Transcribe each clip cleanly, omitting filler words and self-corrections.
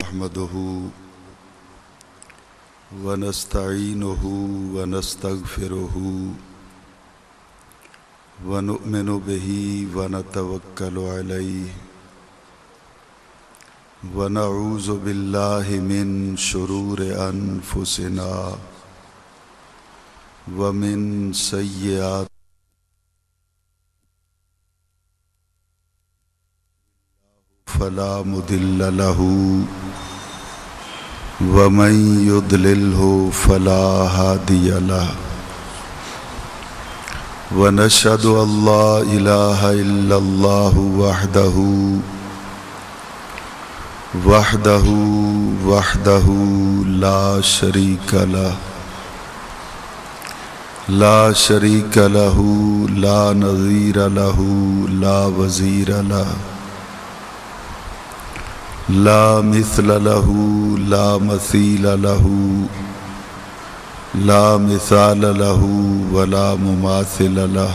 نحمده ونستعينه ونستغفره ونؤمن به ونتوكل عليه ونعوذ بالله من شرور أنفسنا ومن سيئات فلا مضل له ومن يضلله فلا هادي له ونشهد أن لا إله إلا الله وحده لا شريك له لا نظير له لا وزير له لا مثل له لا مثيل له لا مثال له ولا مماثل له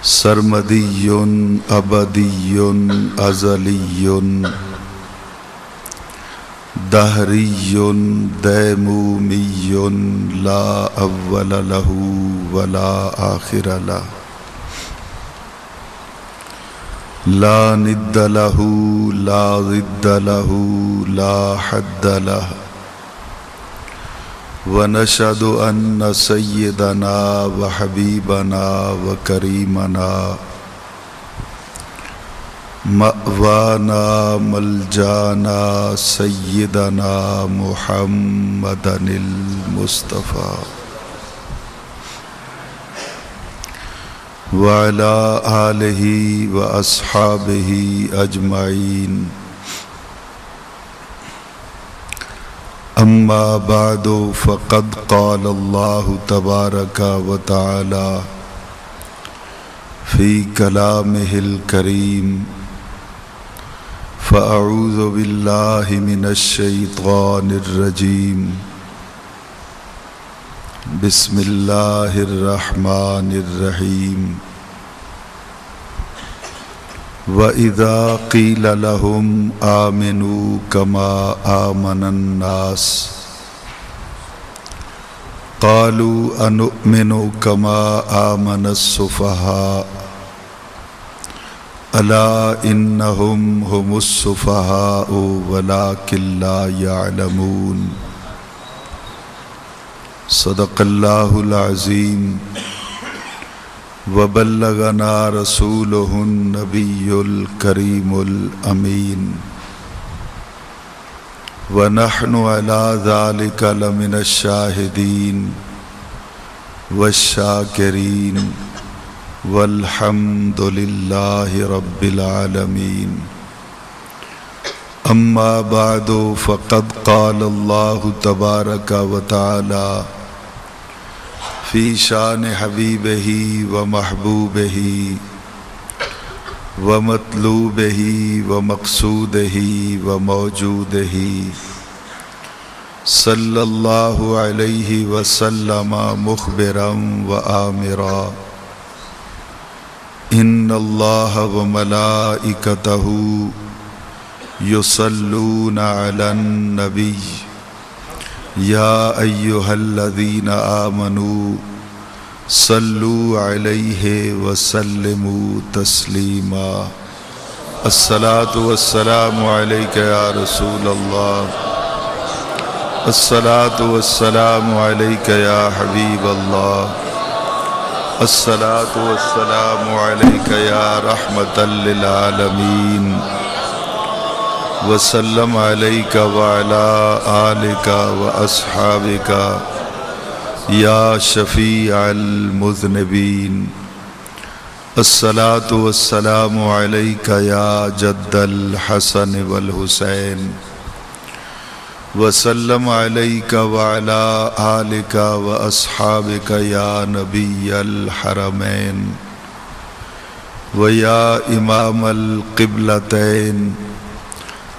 سرمدي أبدي أزلي دهري ديمومي لا أول له ولا آخر له لا ند له لا ضد له لا حد له ونشهد أن سيدنا وحبيبنا وكريمنا مأوانا ملجانا سيدنا محمدا المصطفى وعلى آله وأصحابه أجمعين أما بعد فقد قال الله تبارك وتعالى في كلامه الكريم فأعوذ بالله من الشيطان الرجيم بسم الله الرحمن الرحيم وَإِذَا قِيلَ لَهُمْ آمِنُوا كَمَا آمَنَ النَّاسُ قَالُوا أَنُؤْمِنُ كَمَا آمَنَ السُّفَهَاءُ أَلَا إِنَّهُمْ هُمُ السُّفَهَاءُ وَلَكِنْ لَا يَعْلَمُونَ صدق اللہ العظیم وبلغنا رسوله النبی الکریم الامین ونحن على ذلك لمن الشاہدین والشاکرین والحمد للہ رب العالمین اما بعد فقد قال اللہ تبارک وتعالی فی شان حبیبہ ومحبوبہ ومطلوبہ ومقصودہ وموجودہ صلی اللہ علیہ وسلم مخبرا وآمرا ان اللہ وملائکتہ یصلون علی النبی یا ایہا الذین آمنوا صلوا علیہ وسلموا تسلیما الصلاة والسلام علیک یا رسول اللہ الصلاة والسلام علیک یا حبیب اللہ الصلاة والسلام علیک یا رحمة للعالمین وسلم علیک وعلی آلک واصحابک یا شفیع المذنبین الصلاة والسلام علیک یا جد الحسن والحسین وسلم علیک وعلی آلک واصحابک یا نبی الحرمین ویا امام القبلتین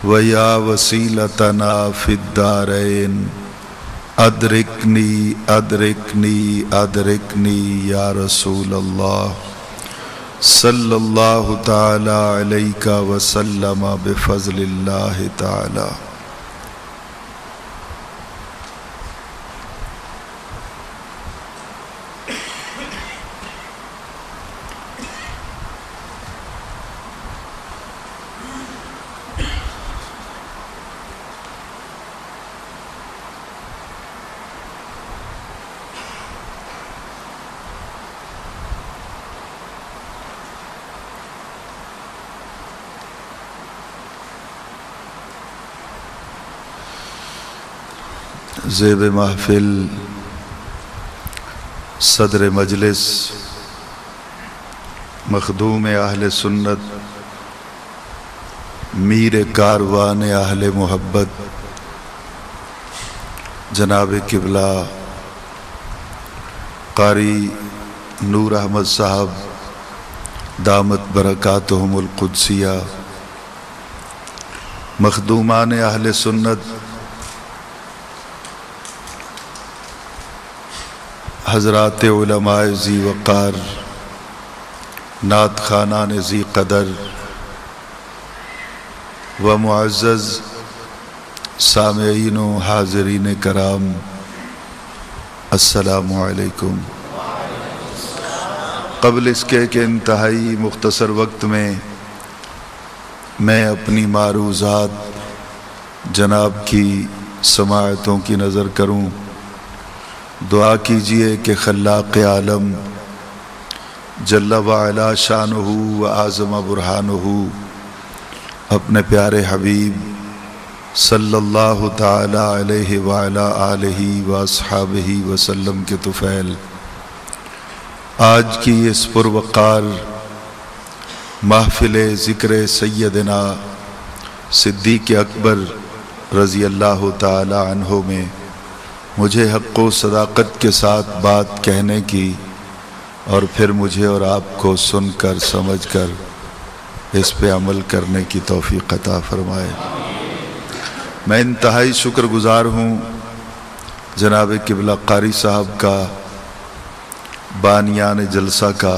ویا وسیلتنا فی الدارین ادرکنی ادرکنی ادرکنی یا رسول اللہ صلی اللہ تعالی علیہ وسلم بفضل اللہ تعالی۔ زیب محفل صدر مجلس مخدوم اہل سنت میر کاروان اہل محبت جناب قبلہ قاری نور احمد صاحب دامت برکاتہم القدسیہ، مخدومان اہل سنت حضرات علماء ذی وقار، نعت خوانان ذی قدر و معزز سامعین و حاضرین کرام، السلام علیکم۔ قبل اس کے کہ انتہائی مختصر وقت میں اپنی معروضات جناب کی سماعتوں کی نظر کروں، دعا کیجئے کہ خلاق عالم جل وعلا شانہ و اعظم برہانہ اپنے پیارے حبیب صلی اللہ تعالی علیہ وعلا آلہ و اصحابہ وسلم کے طفیل آج کی اس پروقار محفل ذکر سیدنا صدیق اکبر رضی اللہ تعالی عنہ میں مجھے حق و صداقت کے ساتھ بات کہنے کی اور پھر مجھے اور آپ کو سن کر سمجھ کر اس پہ عمل کرنے کی توفیق عطا فرمائے۔ میں انتہائی شکر گزار ہوں جناب قبلہ قاری صاحب کا، بانیان جلسہ کا،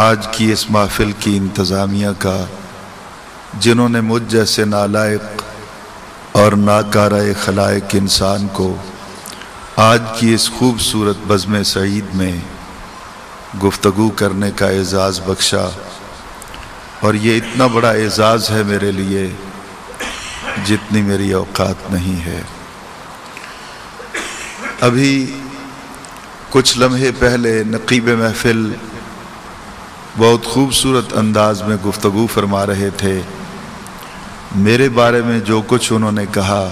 آج کی اس محفل کی انتظامیہ کا، جنہوں نے مجھ جیسے نالائق اور ناکارہ خلائق انسان کو آج کی اس خوبصورت بزم سعید میں گفتگو کرنے کا اعزاز بخشا، اور یہ اتنا بڑا اعزاز ہے میرے لیے جتنی میری اوقات نہیں ہے۔ ابھی کچھ لمحے پہلے نقیب محفل بہت خوبصورت انداز میں گفتگو فرما رہے تھے۔ میرے بارے میں جو کچھ انہوں نے کہا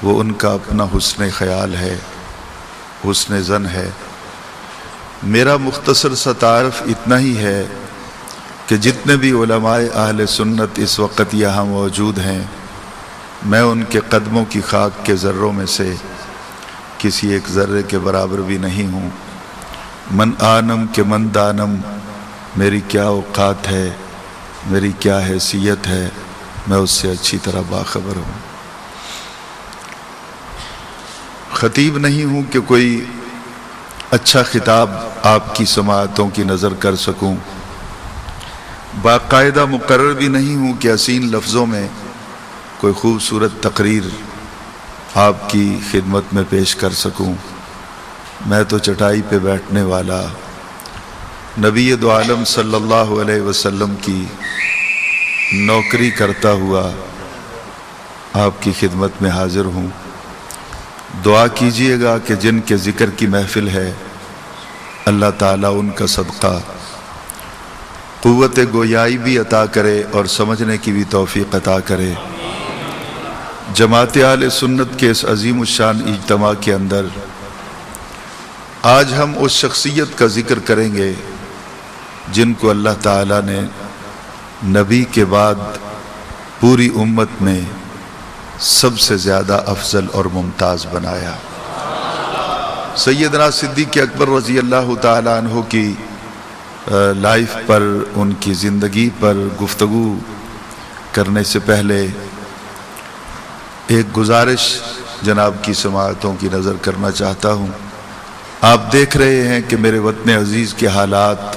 وہ ان کا اپنا حسن خیال ہے، حسن ظن ہے۔ میرا مختصر سا تعارف اتنا ہی ہے کہ جتنے بھی علماء اہل سنت اس وقت یہاں موجود ہیں، میں ان کے قدموں کی خاک کے ذروں میں سے کسی ایک ذرے کے برابر بھی نہیں ہوں۔ من آنم کہ من دانم، میری کیا اوقات ہے، میری کیا حیثیت ہے، میں اس سے اچھی طرح باخبر ہوں۔ خطیب نہیں ہوں کہ کوئی اچھا خطاب آپ کی سماعتوں کی نظر کر سکوں، باقاعدہ مقرر بھی نہیں ہوں کہ حسین لفظوں میں کوئی خوبصورت تقریر آپ کی خدمت میں پیش کر سکوں۔ میں تو چٹائی پہ بیٹھنے والا نبی دو عالم صلی اللہ علیہ وسلم کی نوکری کرتا ہوا آپ کی خدمت میں حاضر ہوں۔ دعا کیجئے گا کہ جن کے ذکر کی محفل ہے اللہ تعالیٰ ان کا صدقہ قوت گویائی بھی عطا کرے اور سمجھنے کی بھی توفیق عطا کرے۔ جماعت اہل سنت کے اس عظیم الشان اجتماع کے اندر آج ہم اس شخصیت کا ذکر کریں گے جن کو اللہ تعالیٰ نے نبی کے بعد پوری امت میں سب سے زیادہ افضل اور ممتاز بنایا۔ سیدنا صدیق اکبر رضی اللہ تعالیٰ عنہ کی لائف پر، ان کی زندگی پر گفتگو کرنے سے پہلے ایک گزارش جناب کی سماعتوں کی نظر کرنا چاہتا ہوں۔ آپ دیکھ رہے ہیں کہ میرے وطن عزیز کے حالات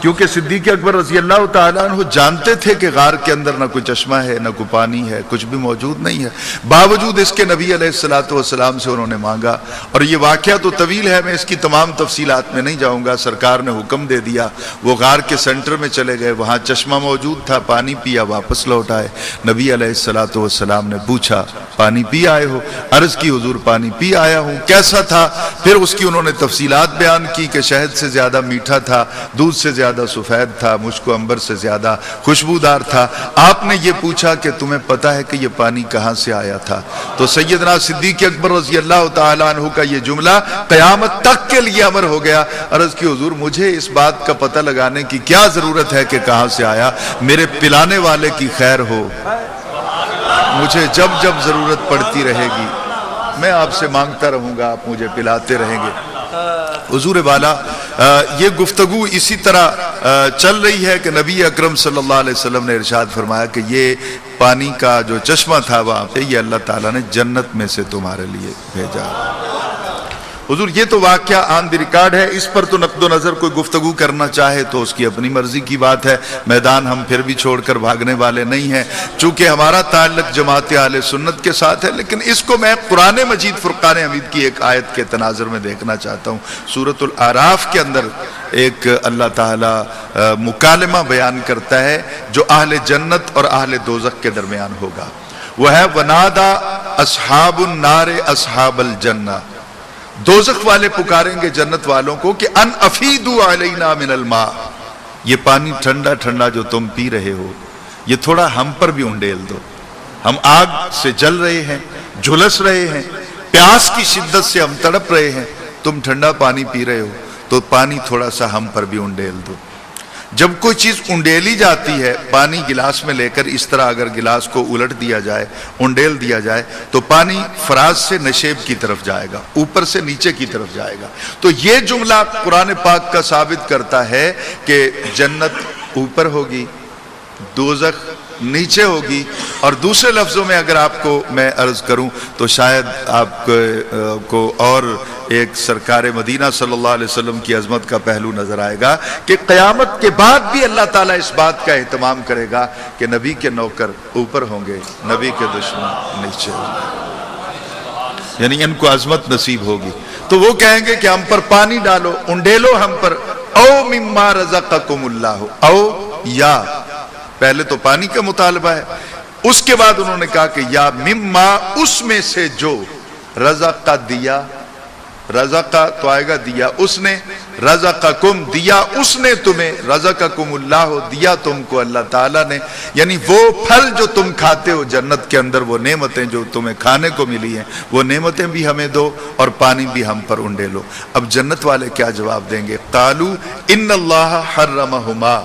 کیونکہ صدیق اکبر رضی اللہ تعالیٰ عنہ جانتے تھے کہ غار کے اندر نہ کوئی چشمہ ہے نہ کوئی پانی ہے، کچھ بھی موجود نہیں ہے، باوجود اس کے نبی علیہ السلام سے انہوں نے مانگا۔ اور یہ واقعہ تو طویل ہے، میں اس کی تمام تفصیلات میں نہیں جاؤں گا۔ سرکار نے حکم دے دیا، وہ غار کے سینٹر میں چلے گئے، وہاں چشمہ موجود تھا، پانی پیا، واپس لوٹ آئے۔ نبی علیہ السلام نے پوچھا پانی پی آئے ہو؟ عرض کی حضور پانی پی آیا ہوں۔ کیسا تھا؟ پھر اس کی انہوں نے تفصیلات بیان کی کہ شہد سے زیادہ میٹھا تھا، دودھ سے زیادہ سفید تھا، مشک و عنبر سے زیادہ خوشبودار تھا۔ آپ نے یہ پوچھا کہ تمہیں پتہ ہے کہ یہ پانی کہاں سے آیا تھا؟ تو سیدنا صدیق اکبر رضی اللہ تعالیٰ عنہ کا یہ جملہ قیامت تک کے لیے امر ہو گیا۔ عرض کی حضور مجھے اس بات کا پتہ لگانے کی کیا ضرورت ہے کہ کہاں سے آیا؟ میرے پلانے والے کی خیر ہو، مجھے جب جب ضرورت پڑتی رہے گی میں آپ سے مانگتا رہوں گا، آپ مجھے پلاتے رہیں گے۔ حضور والا یہ گفتگو اسی طرح چل رہی ہے کہ نبی اکرم صلی اللہ علیہ وسلم نے ارشاد فرمایا کہ یہ پانی کا جو چشمہ تھا وہاں پہ، یہ اللہ تعالیٰ نے جنت میں سے تمہارے لیے بھیجا۔ حضور یہ تو واقعہ آن دی ریکارڈ ہے، اس پر تو نقد و نظر کوئی گفتگو کرنا چاہے تو اس کی اپنی مرضی کی بات ہے، میدان ہم پھر بھی چھوڑ کر بھاگنے والے نہیں ہیں، چونکہ ہمارا تعلق جماعت اہل سنت کے ساتھ ہے۔ لیکن اس کو میں قرآن مجید فرقان حمید کی ایک آیت کے تناظر میں دیکھنا چاہتا ہوں۔ سورۃ الاعراف کے اندر ایک اللہ تعالیٰ مکالمہ بیان کرتا ہے جو اہل جنت اور اہل دوزخ کے درمیان ہوگا، وہ ہے وَنَادَى أَصْحَابُ النَّارِ أَصْحَابَ الْجَنَّةِ۔ دوزخ والے پکاریں گے جنت والوں کو کہ ان افیدوا علینا من الماء، یہ پانی ٹھنڈا ٹھنڈا جو تم پی رہے ہو یہ تھوڑا ہم پر بھی انڈیل دو، ہم آگ سے جل رہے ہیں، جھلس رہے ہیں، پیاس کی شدت سے ہم تڑپ رہے ہیں، تم ٹھنڈا پانی پی رہے ہو تو پانی تھوڑا سا ہم پر بھی انڈیل دو۔ جب کوئی چیز انڈیلی جاتی ہے، پانی گلاس میں لے کر اس طرح اگر گلاس کو الٹ دیا جائے، انڈیل دیا جائے تو پانی فراز سے نشیب کی طرف جائے گا، اوپر سے نیچے کی طرف جائے گا۔ تو یہ جملہ قرآن پاک کا ثابت کرتا ہے کہ جنت اوپر ہوگی، دوزخ نیچے ہوگی۔ اور دوسرے لفظوں میں اگر آپ کو میں عرض کروں تو شاید آپ کو اور ایک سرکار مدینہ صلی اللہ علیہ وسلم کی عظمت کا پہلو نظر آئے گا کہ قیامت کے بعد بھی اللہ تعالیٰ اس بات کا اہتمام کرے گا کہ نبی کے نوکر اوپر ہوں گے، نبی کے دشمن نیچے ہوں گے، یعنی ان کو عظمت نصیب ہوگی۔ تو وہ کہیں گے کہ ہم پر پانی ڈالو، انڈیلو ہم پر، او مما رزقکم اللہ، او یا پہلے تو پانی کا مطالبہ ہے، اس کے بعد انہوں نے کہا کہ یا مما، اس میں سے جو رزق دیا، رزق تو آئے گا دیا اس نے، رزقکم دیا اس نے تمہیں، رزقکم اللہ دیا تم کو اللہ تعالیٰ نے، یعنی وہ پھل جو تم کھاتے ہو جنت کے اندر، وہ نعمتیں جو تمہیں کھانے کو ملی ہیں، وہ نعمتیں بھی ہمیں دو اور پانی بھی ہم پر انڈیلو۔ اب جنت والے کیا جواب دیں گے؟ قالوا ان اللہ حرمہما،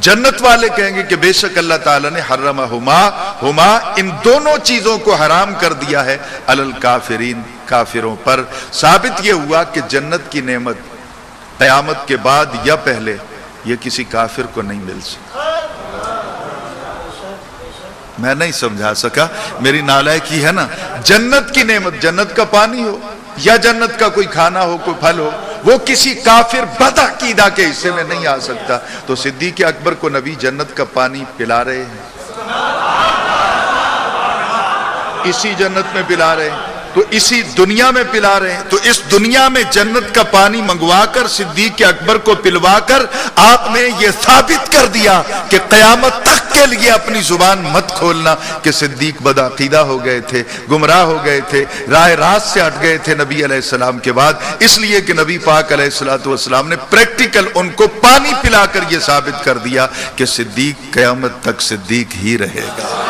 جنت والے کہیں گے کہ بے شک اللہ تعالیٰ نے حرمہما، ہما ان دونوں چیزوں کو حرام کر دیا ہے، علی الکافرین، کافروں پر۔ ثابت یہ ہوا کہ جنت کی نعمت قیامت کے بعد یا پہلے یہ کسی کافر کو نہیں مل سکتی۔ میں نہیں سمجھا سکا، میری نالائکی ہے نا۔ جنت کی نعمت، جنت کا پانی ہو یا جنت کا کوئی کھانا ہو، کوئی پھل ہو، وہ کسی کافر بدعقیدہ کے حصے میں نہیں آ سکتا۔ تو صدیق اکبر کو نبی جنت کا پانی پلا رہے ہیں، اسی جنت میں پلا رہے ہیں، تو اسی دنیا میں پلا رہے ہیں، تو اس دنیا میں جنت کا پانی منگوا کر صدیق اکبر کو پلوا کر آپ نے یہ ثابت کر دیا کہ قیامت تک کے لیے اپنی زبان مت کھولنا کہ صدیق بدعقیدہ ہو گئے تھے، گمراہ ہو گئے تھے، راہ راست سے ہٹ گئے تھے نبی علیہ السلام کے بعد، اس لیے کہ نبی پاک علیہ السلام نے پریکٹیکل ان کو پانی پلا کر یہ ثابت کر دیا کہ صدیق قیامت تک صدیق ہی رہے گا۔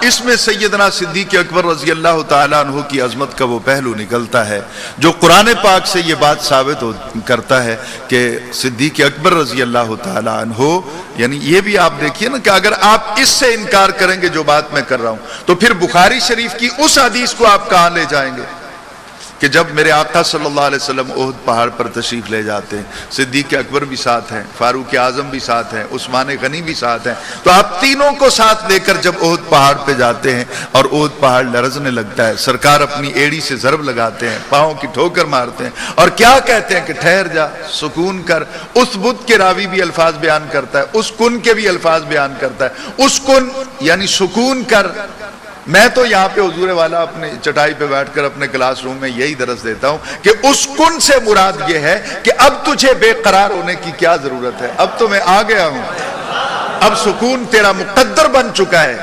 اس میں سیدنا صدیق اکبر رضی اللہ تعالیٰ عنہ کی عظمت کا وہ پہلو نکلتا ہے جو قرآن پاک سے یہ بات ثابت کرتا ہے کہ صدیق اکبر رضی اللہ تعالیٰ عنہ، یعنی یہ بھی آپ دیکھیے نا کہ اگر آپ اس سے انکار کریں گے جو بات میں کر رہا ہوں تو پھر بخاری شریف کی اس حدیث کو آپ کہاں لے جائیں گے کہ جب میرے آقا صلی اللہ علیہ وسلم احد پہاڑ پر تشریف لے جاتے ہیں، صدیق اکبر بھی ساتھ ہیں، فاروق اعظم بھی ساتھ ہیں، عثمان غنی بھی ساتھ ہیں، تو آپ تینوں کو ساتھ لے کر جب احد پہاڑ پہ جاتے ہیں اور احد پہاڑ لرزنے لگتا ہے، سرکار اپنی ایڑی سے ضرب لگاتے ہیں، پاؤں کی ٹھوکر مارتے ہیں اور کیا کہتے ہیں کہ ٹھہر جا، سکون کر۔ اس بدھ کے راوی بھی الفاظ بیان کرتا ہے، اس کن کے بھی الفاظ بیان کرتا ہے، اس کن یعنی سکون کر۔ میں تو یہاں پہ حضور والا اپنے چٹائی پہ بیٹھ کر اپنے کلاس روم میں یہی درس دیتا ہوں کہ اس کن سے مراد یہ ہے کہ اب تجھے بے قرار ہونے کی کیا ضرورت ہے، اب تو میں آ گیا ہوں، اب سکون تیرا مقدر بن چکا ہے۔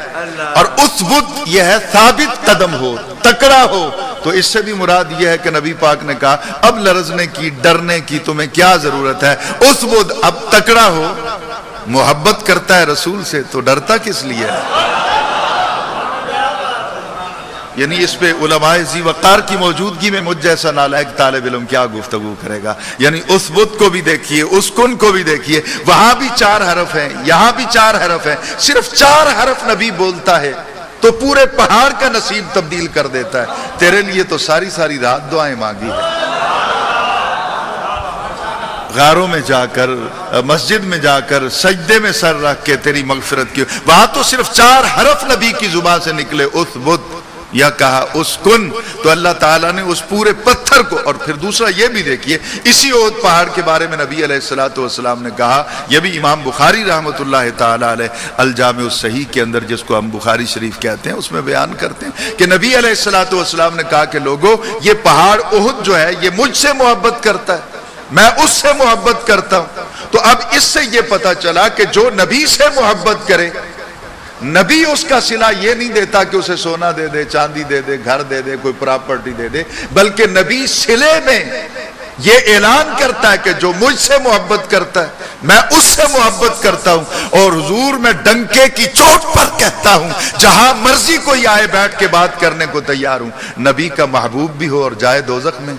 اور اس وقت یہ ہے ثابت قدم ہو، تکڑا ہو، تو اس سے بھی مراد یہ ہے کہ نبی پاک نے کہا اب لرزنے کی، ڈرنے کی تمہیں کیا ضرورت ہے، اس وقت اب تکڑا ہو۔ محبت کرتا ہے رسول سے تو ڈرتا کس لیے ہے؟ یعنی اس پہ علماء ذی وقار کی موجودگی میں مجھ جیسا نالائق طالب علم کیا گفتگو کرے گا؟ یعنی اس بت کو بھی دیکھیے، اس کن کو بھی دیکھیے، وہاں بھی 4 حرف ہیں، یہاں بھی 4 حرف ہیں، صرف 4 حرف نبی بولتا ہے تو پورے پہاڑ کا نصیب تبدیل کر دیتا ہے۔ تیرے لیے تو ساری ساری رات دعائیں مانگی ہے، غاروں میں جا کر، مسجد میں جا کر سجدے میں سر رکھ کے تیری مغفرت کی، وہاں تو صرف 4 حرف نبی کی زبان سے نکلے، اس بت یا کہا اس کن، تو اللہ تعالیٰ نے اس پورے پتھر کو۔ اور پھر دوسرا یہ بھی دیکھیے، اسی احد پہاڑ کے بارے میں نبی علیہ السلام نے کہا، یہ بھی امام بخاری رحمۃ اللہ تعالیٰ علیہ الجامع الصحیح کے اندر، جس کو ہم بخاری شریف کہتے ہیں، اس میں بیان کرتے ہیں کہ نبی علیہ السلام نے کہا کہ لوگوں، یہ پہاڑ احد جو ہے یہ مجھ سے محبت کرتا ہے، میں اس سے محبت کرتا ہوں۔ تو اب اس سے یہ پتا چلا کہ جو نبی سے محبت کرے، نبی اس کا صلہ یہ نہیں دیتا کہ اسے سونا دے دے، چاندی دے دے، گھر دے دے، کوئی پراپرٹی دے دے، بلکہ نبی صلے میں یہ اعلان کرتا ہے کہ جو مجھ سے محبت کرتا ہے میں اس سے محبت کرتا ہوں۔ اور حضور میں ڈنکے کی چوٹ پر کہتا ہوں، جہاں مرضی کوئی آئے بیٹھ کے بات کرنے کو تیار ہوں، نبی کا محبوب بھی ہو اور جائے دوزخ میں۔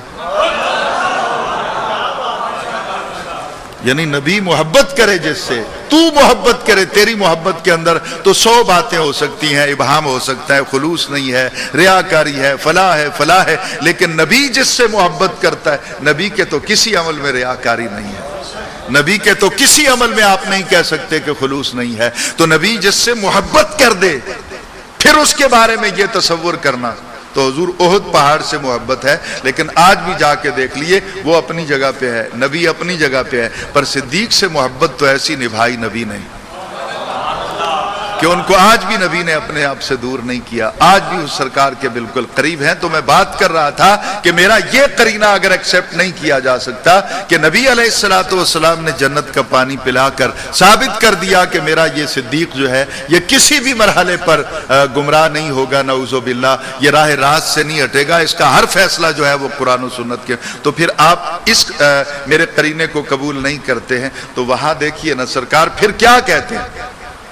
یعنی نبی محبت کرے جس سے، تو محبت کرے، تیری محبت کے اندر تو 100 باتیں ہو سکتی ہیں، ابہام ہو سکتا ہے، خلوص نہیں ہے، ریاکاری ہے، فلاح ہے، لیکن نبی جس سے محبت کرتا ہے، نبی کے تو کسی عمل میں ریاکاری نہیں ہے، نبی کے تو کسی عمل میں آپ نہیں کہہ سکتے کہ خلوص نہیں ہے۔ تو نبی جس سے محبت کر دے، پھر اس کے بارے میں یہ تصور کرنا، تو حضور احد پہاڑ سے محبت ہے۔ لیکن آج بھی جا کے دیکھ لیے، وہ اپنی جگہ پہ ہے، نبی اپنی جگہ پہ ہے، پر صدیق سے محبت تو ایسی نبھائی نبی نے کہ ان کو آج بھی نبی نے اپنے آپ سے دور نہیں کیا، آج بھی اس سرکار کے بالکل قریب ہیں۔ تو میں بات کر رہا تھا کہ میرا یہ قرینہ اگر ایکسیپٹ نہیں کیا جا سکتا کہ نبی علیہ السلام نے جنت کا پانی پلا کر ثابت کر دیا کہ میرا یہ صدیق جو ہے یہ کسی بھی مرحلے پر گمراہ نہیں ہوگا، نعوذ باللہ، یہ راہ راست سے نہیں ہٹے گا، اس کا ہر فیصلہ جو ہے وہ قرآن و سنت کے، تو پھر آپ اس میرے قرینے کو قبول نہیں کرتے ہیں۔ تو وہاں دیکھیے نا سرکار پھر کیا کہتے ہیں،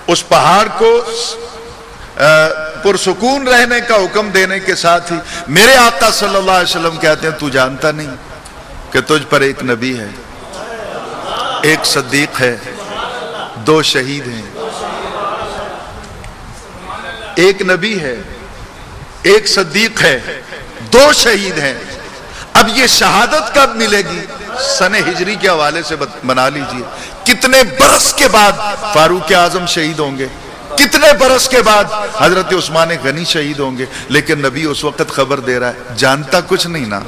اس پہاڑ کو پرسکون رہنے کا حکم دینے کے ساتھ ہی میرے آقا صلی اللہ علیہ وسلم کہتے ہیں، تو جانتا نہیں کہ تجھ پر ایک نبی ہے، ایک صدیق ہے، 2 شہید ہیں، ایک نبی ہے، ایک صدیق ہے، 2 شہید ہیں۔ اب یہ شہادت کب ملے گی؟ سن ہجری کے حوالے سے بنا لیجئے، کتنے برس کے بعد فاروق اعظم شہید ہوں گے، کتنے برس کے بعد حضرت عثمان غنی شہید ہوں گے، لیکن نبی اس وقت خبر دے رہا ہے، جانتا کچھ نہیں نا،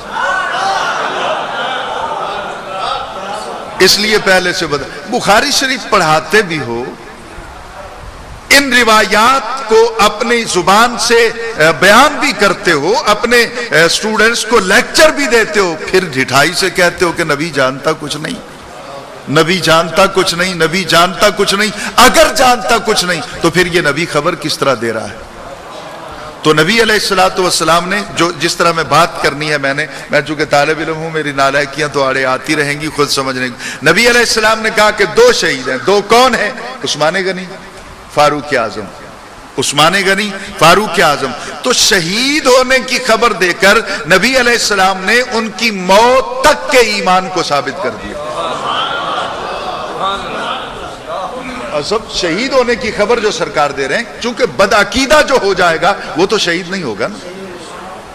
اس لیے پہلے سے بخاری شریف پڑھاتے بھی ہو، ان روایات کو اپنی زبان سے بیان بھی کرتے ہو، اپنے سٹوڈنٹس کو لیکچر بھی دیتے ہو، پھر ڈھٹائی سے کہتے ہو کہ نبی جانتا کچھ نہیں، نبی جانتا کچھ نہیں، نبی جانتا کچھ نہیں۔ اگر جانتا کچھ نہیں تو پھر یہ نبی خبر کس طرح دے رہا ہے؟ تو نبی علیہ السلام نے جس طرح میں بات کرنی ہے، میں چونکہ طالب علم ہوں، میری نالائکیاں تو آڑے آتی رہیں گی خود سمجھنے کی۔ نبی علیہ السلام نے کہا کہ 2 شہید ہیں، 2 کون ہیں؟ عثمان غنی، فاروق اعظم، عثمان غنی، فاروق اعظم۔ تو شہید ہونے کی خبر دے کر نبی علیہ السلام نے ان کی موت تک کے ایمان کو ثابت کر دیا۔ سب شہید ہونے کی خبر جو سرکار دے رہے ہیں، چونکہ بدعقیدہ جو ہو جائے گا وہ تو شہید نہیں ہوگا نا،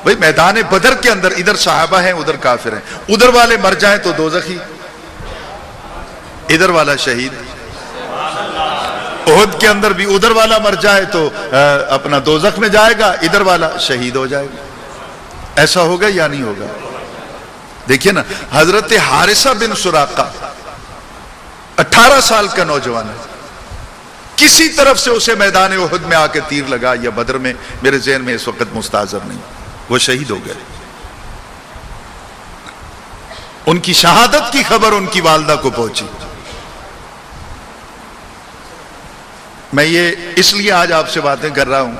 بھئی میدان بدر کے اندر ادھر صحابہ ہیں ادھر کافر ہیں، ادھر والے مر جائیں تو دوزخی، ادھر والا شہید۔ احد کے اندر بھی ادھر والا مر جائے تو اپنا دوزخ میں جائے گا، ادھر والا شہید ہو جائے گا۔ ایسا ہوگا یا نہیں ہوگا؟ دیکھیے نا، حضرت حارثہ بن سراقہ 18 سال کا نوجوان ہے، کسی طرف سے اسے میدان احد میں آ کے تیر لگا یا بدر میں، میرے ذہن میں اس وقت مستحضر نہیں، وہ شہید ہو گئے۔ ان کی شہادت کی خبر ان کی والدہ کو پہنچی۔ میں یہ اس لیے آج آپ سے باتیں کر رہا ہوں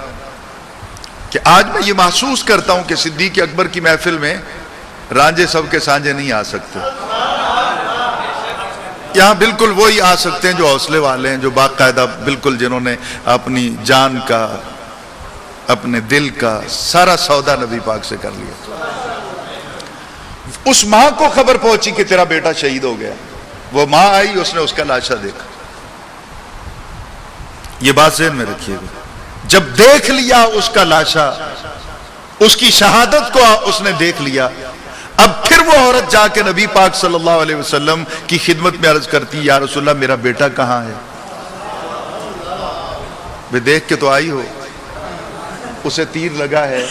کہ آج میں یہ محسوس کرتا ہوں کہ صدیق اکبر کی محفل میں رانجے سب کے سانجے نہیں آ سکتے، یہاں بالکل وہی آ سکتے ہیں جو حوصلے والے ہیں، جو باقاعدہ بالکل جنہوں نے اپنی جان کا، اپنے دل کا سارا سودا نبی پاک سے کر لیا۔ اس ماں کو خبر پہنچی کہ تیرا بیٹا شہید ہو گیا، وہ ماں آئی، اس نے اس کا لاشا دیکھا۔ یہ بات ذہن میں رکھیے گا، جب دیکھ لیا اس کا لاشا، اس کی شہادت کو اس نے دیکھ لیا، اب پھر وہ عورت جا کے نبی پاک صلی اللہ علیہ وسلم کی خدمت میں عرض کرتی، یا رسول اللہ میرا بیٹا کہاں ہے؟ وہ دیکھ کے تو آئی ہو، اسے تیر لگا ہے،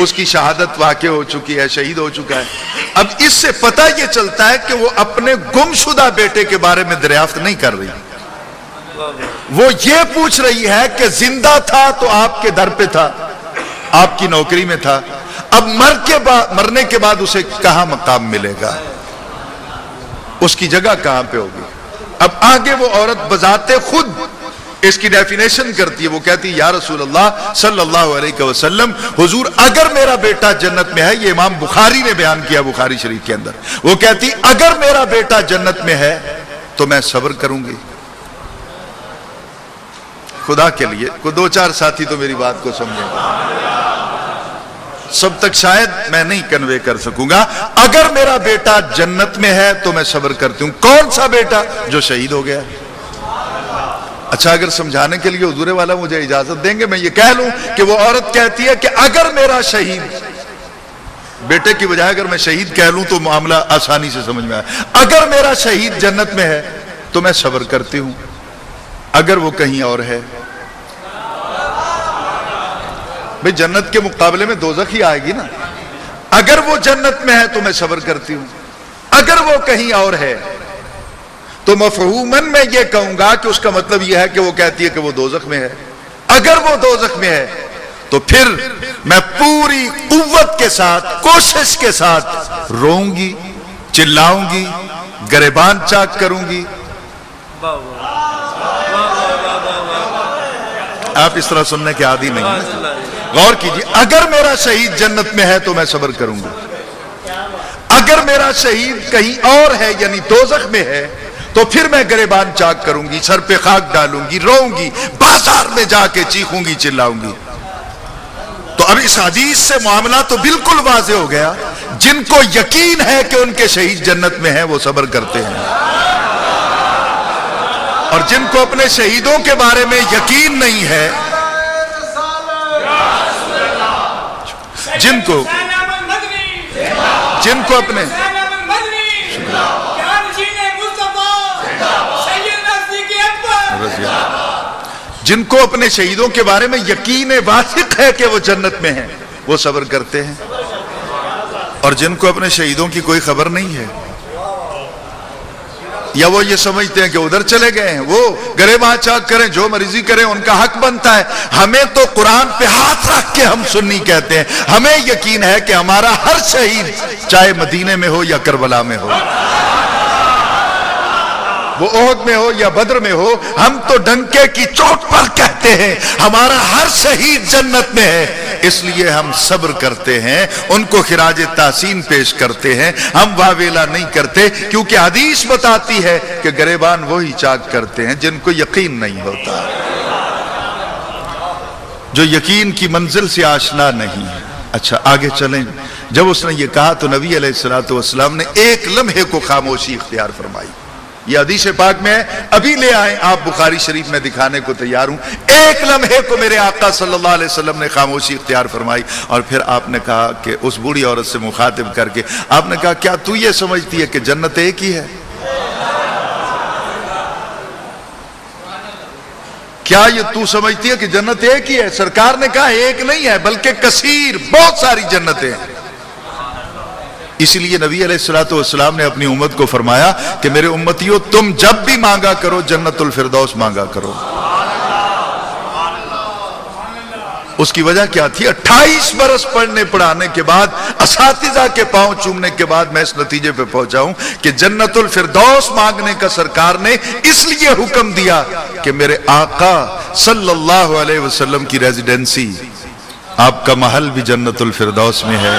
اس کی شہادت واقع ہو چکی ہے، شہید ہو چکا ہے۔ اب اس سے پتہ یہ چلتا ہے کہ وہ اپنے گم شدہ بیٹے کے بارے میں دریافت نہیں کر رہی، وہ یہ پوچھ رہی ہے کہ زندہ تھا تو آپ کے در پہ تھا، آپ کی نوکری میں تھا، اب مرنے کے بعد اسے کہاں مقام ملے گا، اس کی جگہ کہاں پہ ہوگی۔ اب آگے وہ عورت بذات خود اس کی ڈیفینیشن کرتی ہے، وہ کہتی ہے یا رسول اللہ صلی اللہ علیہ وسلم، حضور اگر میرا بیٹا جنت میں ہے، یہ امام بخاری نے بیان کیا بخاری شریف کے اندر، وہ کہتی اگر میرا بیٹا جنت میں ہے تو میں صبر کروں گی۔ خدا کے لیے کوئی دو چار ساتھی تو میری بات کو سمجھیں گے، سب تک شاید میں نہیں کنوے کر سکوں گا۔ اگر میرا بیٹا جنت میں ہے تو میں صبر کرتی ہوں۔ کون سا بیٹا؟ جو شہید ہو گیا۔ اچھا، اگر سمجھانے کے لیے حضور والا مجھے اجازت دیں گے میں یہ کہہ لوں کہ وہ عورت کہتی ہے کہ اگر میرا شہید، بیٹے کی بجائے اگر میں شہید کہہ لوں تو معاملہ آسانی سے سمجھ میں آئے، اگر میرا شہید جنت میں ہے تو میں صبر کرتی ہوں، اگر وہ کہیں اور ہے، بھئی جنت کے مقابلے میں دوزخ ہی آئے گی نا، اگر وہ جنت میں ہے تو میں صبر کرتی ہوں، اگر وہ کہیں اور ہے تو مفہوماً میں یہ کہوں گا کہ اس کا مطلب یہ ہے کہ وہ کہتی ہے کہ وہ دوزخ میں ہے۔ اگر وہ دوزخ میں ہے تو پھر میں پوری قوت کے ساتھ، کوشش کے ساتھ روؤں گی، چلاؤں گی، گریبان چاک کروں گی۔ آپ اس طرح سننے کے عادی نہیں ہیں، غور کیجیے۔ اگر میرا شہید جنت میں ہے تو میں صبر کروں گا، اگر میرا شہید کہیں اور ہے یعنی دوزخ میں ہے تو پھر میں گریبان چاک کروں گی، سر پہ خاک ڈالوں گی، روؤں گی، بازار میں جا کے چیخوں گی، چلاؤں گی۔ تو اب اس حدیث سے معاملہ تو بالکل واضح ہو گیا، جن کو یقین ہے کہ ان کے شہید جنت میں ہیں وہ صبر کرتے ہیں، اور جن کو اپنے شہیدوں کے بارے میں یقین نہیں ہے، جن کو اپنے جن کو اپنے شہیدوں کے بارے میں یقین واثق ہے کہ وہ جنت میں ہیں وہ صبر کرتے ہیں، اور جن کو اپنے شہیدوں کی کوئی خبر نہیں ہے یا وہ یہ سمجھتے ہیں کہ ادھر چلے گئے ہیں، وہ گریباں چاک کریں، جو مرضی کریں، ان کا حق بنتا ہے۔ ہمیں تو قرآن پہ ہاتھ رکھ کے ہم سنی کہتے ہیں، ہمیں یقین ہے کہ ہمارا ہر شہید چاہے مدینے میں ہو یا کربلا میں ہو، وہ احد میں ہو یا بدر میں ہو، ہم تو ڈنکے کی چوٹ پر کہتے ہیں ہمارا ہر شہید جنت میں ہے، اس لیے ہم صبر کرتے ہیں، ان کو خراج تحسین پیش کرتے ہیں، ہم واویلا نہیں کرتے، کیونکہ حدیث بتاتی ہے کہ گریبان وہی چاک کرتے ہیں جن کو یقین نہیں ہوتا، جو یقین کی منزل سے آشنا نہیں ہے۔ اچھا آگے چلیں، جب اس نے یہ کہا تو نبی علیہ الصلوۃ والسلام نے ایک لمحے کو خاموشی اختیار فرمائی، یہ حدیث پاک میں ہے، ابھی لے آئیں آپ، بخاری شریف میں دکھانے کو تیار ہوں۔ ایک لمحے کو میرے آقا صلی اللہ علیہ وسلم نے خاموشی اختیار فرمائی، اور پھر آپ نے کہا کہ اس بوڑھی عورت سے مخاطب کر کے آپ نے کہا کیا تو یہ سمجھتی ہے کہ جنت ایک ہی ہے؟ کیا یہ تو سمجھتی ہے کہ جنت ایک ہی ہے؟ سرکار نے کہا ایک نہیں ہے بلکہ کثیر، بہت ساری جنتیں ہیں۔ اس لیے نبی علیہ الصلوۃ والسلام نے اپنی امت کو فرمایا کہ میرے امتیوں تم جب بھی مانگا کرو جنت الفردوس مانگا کرو۔ اس کی وجہ کیا تھی؟ 28 برس پڑھنے پڑھانے کے بعد، اساتذہ کے پاؤں چومنے کے بعد میں اس نتیجے پہ پہنچا ہوں کہ جنت الفردوس مانگنے کا سرکار نے اس لیے حکم دیا کہ میرے آقا صلی اللہ علیہ وسلم کی ریزیڈنسی، آپ کا محل بھی جنت الفردوس میں ہے۔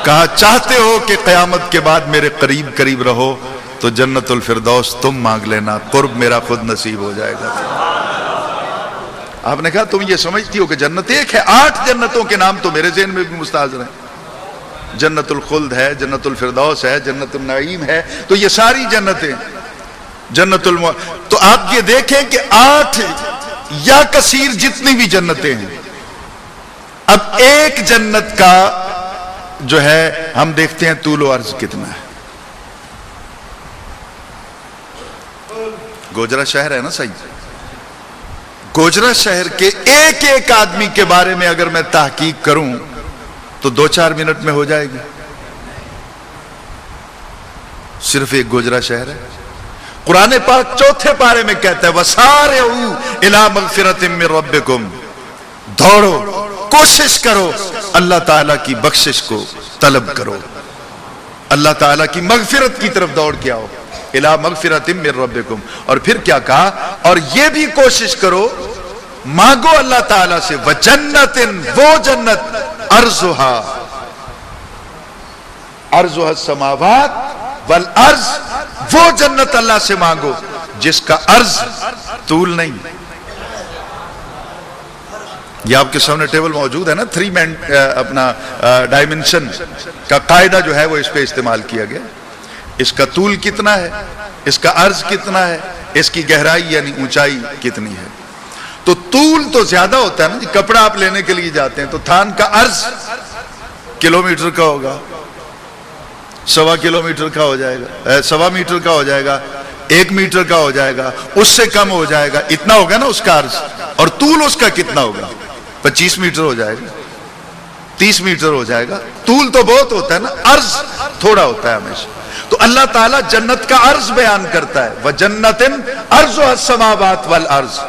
کہا چاہتے ہو کہ قیامت کے بعد میرے قریب قریب رہو تو جنت الفردوس تم مانگ لینا، قرب میرا خود نصیب ہو جائے گا۔ آپ نے کہا تم یہ سمجھتی ہو کہ جنت ایک ہے؟ 8 جنتوں کے نام تو میرے ذہن میں بھی مستحضر ہیں، جنت الخلد ہے، جنت الفردوس ہے، جنت النعیم ہے، تو یہ ساری جنتیں تو آپ یہ دیکھیں کہ 8 یا کثیر جتنی بھی جنتیں ہیں، اب ایک جنت کا جو ہے ہم دیکھتے ہیں طول و عرض کتنا ہے۔ گوجرا شہر ہے نا صحیح، گوجرا شہر کے ایک ایک آدمی کے بارے میں اگر میں تحقیق کروں تو 2-4 منٹ میں ہو جائے گی۔ صرف ایک گوجرا شہر ہے۔ قرآن پاک 4 پارے میں کہتا ہے وَسَارِعُوا إِلَىٰ مَغْفِرَةٍ مِّن رَبِّكُمْ، دوڑو، کوشش کرو، اللہ تعالیٰ کی بخشش کو طلب کرو، اللہ تعالیٰ کی مغفرت کی طرف دوڑ کے آؤ، الہ مغفرۃ من ربکم۔ اور پھر کیا کہا؟ اور یہ بھی کوشش کرو، مانگو اللہ تعالیٰ سے وجنت، وہ جنت عرضها السماوات والارض، وہ جنت اللہ سے مانگو جس کا عرض طول نہیں۔ یہ آپ کے سامنے ٹیبل موجود ہے نا، 3 اپنا ڈائمنشن کا قاعدہ جو ہے وہ اس پہ استعمال کیا گیا۔ اس کا طول کتنا ہے، اس کا عرض کتنا ہے، اس کی گہرائی یعنی اونچائی کتنی ہے۔ تو طول تو زیادہ ہوتا ہے نا جی، کپڑا آپ لینے کے لیے جاتے ہیں تو تھان کا عرض کلومیٹر کا ہوگا، 1.25 کلومیٹر کا ہو جائے گا، 1.25 میٹر کا ہو جائے گا، 1 میٹر کا ہو جائے گا، اس سے کم ہو جائے گا، اتنا ہوگا نا اس کا عرض۔ اور طول اس کا کتنا ہوگا؟ 25 میٹر ہو جائے گا، 30 میٹر ہو جائے گا۔ طول تو بہت ہوتا ہے نا، عرض تھوڑا ہوتا ہے ہمیشہ۔ تو اللہ تعالیٰ جنت کا عرض بیان کرتا ہے وَجَنَّتٍ عَرْضُهَا السَّمَاوَاتُ وَالْأَرْضُ،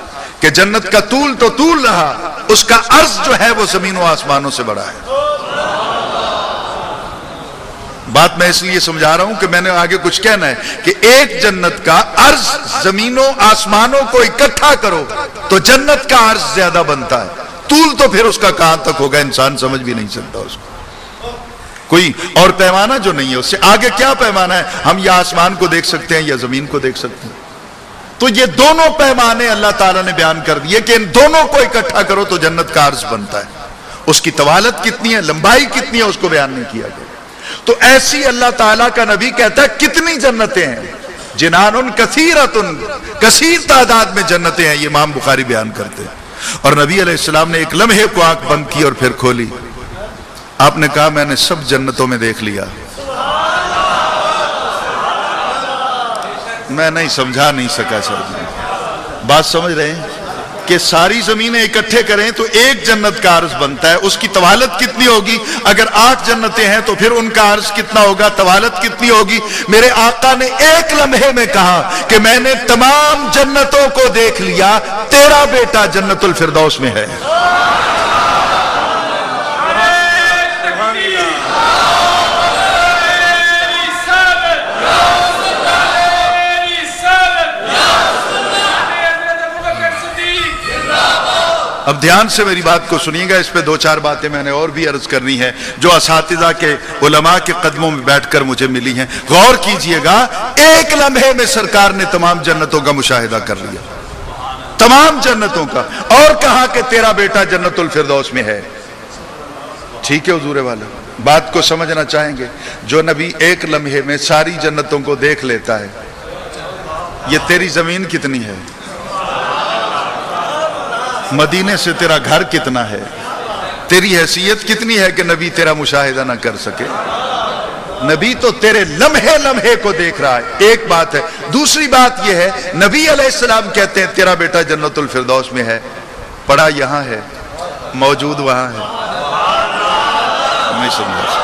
کہ جنت کا طول تو طول رہا، اس کا عرض جو ہے وہ زمین و آسمانوں سے بڑا ہے۔ بات میں اس لیے سمجھا رہا ہوں کہ میں نے آگے کچھ کہنا ہے کہ ایک جنت کا عرض زمینوں آسمانوں کو اکٹھا کرو تو جنت کا عرض زیادہ بنتا ہے، طول تو پھر اس کا کہاں تک ہوگا انسان سمجھ بھی نہیں سکتا اس کو، کوئی اور پیمانہ جو نہیں ہے اس سے آگے کیا پیمانہ ہے؟ ہم یا آسمان کو دیکھ سکتے ہیں یا زمین کو دیکھ سکتے ہیں۔ تو یہ دونوں پیمانے اللہ تعالیٰ نے بیان کر دیے کہ ان دونوں کو اکٹھا کرو تو جنت کا عرض بنتا ہے۔ اس کی طوالت کتنی ہے، لمبائی کتنی ہے، اس کو بیان نہیں کیا گیا۔ تو ایسی اللہ تعالیٰ کا نبی کہتا ہے کتنی جنتیں ہیں، جنان کثیرۃ، کثیر تعداد میں جنتیں ہیں، یہ امام بخاری بیان کرتے ہیں۔ اور نبی علیہ السلام نے ایک لمحے کو آنکھ بند کی اور پھر کھولی، آپ نے کہا میں نے سب جنتوں میں دیکھ لیا۔ میں نہیں سمجھا نہیں سکا سر، بات سمجھ رہے ہیں کہ ساری زمینیں اکٹھے کریں تو ایک جنت کا عرض بنتا ہے، اس کی طوالت کتنی ہوگی؟ اگر 8 جنتیں ہیں تو پھر ان کا عرض کتنا ہوگا، طوالت کتنی ہوگی؟ میرے آقا نے ایک لمحے میں کہا کہ میں نے تمام جنتوں کو دیکھ لیا، تیرا بیٹا جنت الفردوس میں ہے۔ اب دھیان سے میری بات کو سنیے گا، اس پہ 2-4 باتیں میں نے اور بھی عرض کرنی ہے جو اساتذہ کے علماء کے قدموں میں بیٹھ کر مجھے ملی ہیں۔ غور کیجئے گا، ایک لمحے میں سرکار نے تمام جنتوں کا مشاہدہ کر لیا، تمام جنتوں کا، اور کہا کہ تیرا بیٹا جنت الفردوس میں ہے۔ ٹھیک ہے حضور والا، بات کو سمجھنا چاہیں گے؟ جو نبی ایک لمحے میں ساری جنتوں کو دیکھ لیتا ہے، یہ تیری زمین کتنی ہے؟ مدینے سے تیرا گھر کتنا ہے؟ تیری حیثیت کتنی ہے کہ نبی تیرا مشاہدہ نہ کر سکے؟ نبی تو تیرے لمحے لمحے کو دیکھ رہا ہے، ایک بات ہے۔ دوسری بات یہ ہے، نبی علیہ السلام کہتے ہیں تیرا بیٹا جنت الفردوس میں ہے، پڑا یہاں ہے، موجود وہاں ہے۔ نہیں سمجھا؟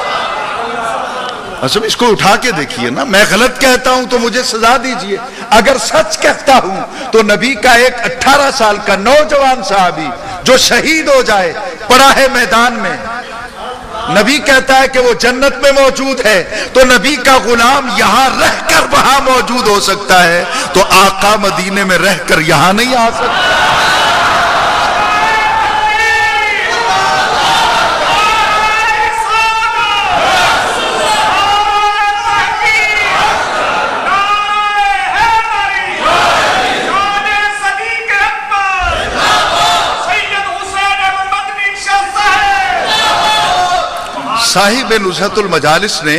اصل اس کو اٹھا کے دیکھیے نا، میں غلط کہتا ہوں تو مجھے سزا دیجئے، اگر سچ کہتا ہوں تو نبی کا ایک 18 سال کا نوجوان صحابی جو شہید ہو جائے، پڑا ہے میدان میں، نبی کہتا ہے کہ وہ جنت میں موجود ہے، تو نبی کا غلام یہاں رہ کر وہاں موجود ہو سکتا ہے، تو آقا مدینے میں رہ کر یہاں نہیں آ سکتا۔ صاحب نزہت المجالس نے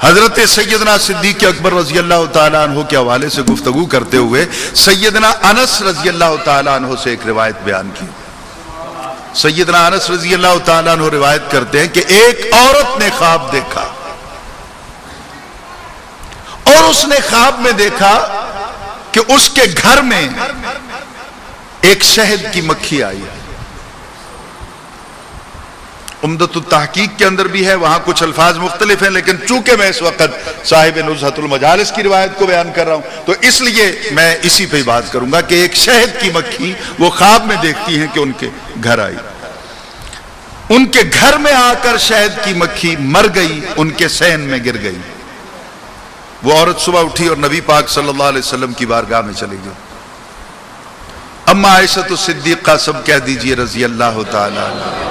حضرت سیدنا صدیق اکبر رضی اللہ تعالیٰ عنہ کے حوالے سے گفتگو کرتے ہوئے سیدنا انس رضی اللہ تعالیٰ عنہ سے ایک روایت بیان کی۔ سیدنا انس رضی اللہ تعالیٰ عنہ روایت کرتے ہیں کہ ایک عورت نے خواب دیکھا، اور اس نے خواب میں دیکھا کہ اس کے گھر میں ایک شہد کی مکھی آئی ہے۔ عمدۃ التحقیق کے اندر بھی ہے، وہاں کچھ الفاظ مختلف ہیں، لیکن چونکہ میں اس وقت صاحب نزہت المجالس کی روایت کو بیان کر رہا ہوں تو اس لیے میں اسی پہ بات کروں گا کہ ایک شہد کی مکھی وہ خواب میں دیکھتی ہیں کہ ان کے گھر آئی، ان کے گھر میں آ کر شہد کی مکھی مر گئی، ان کے صحن میں گر گئی۔ وہ عورت صبح اٹھی اور نبی پاک صلی اللہ علیہ وسلم کی بارگاہ میں چلی گئی۔ اما عائشہ الصدیقہ سب کہہ دیجئے رضی اللہ تعالی عنہ۔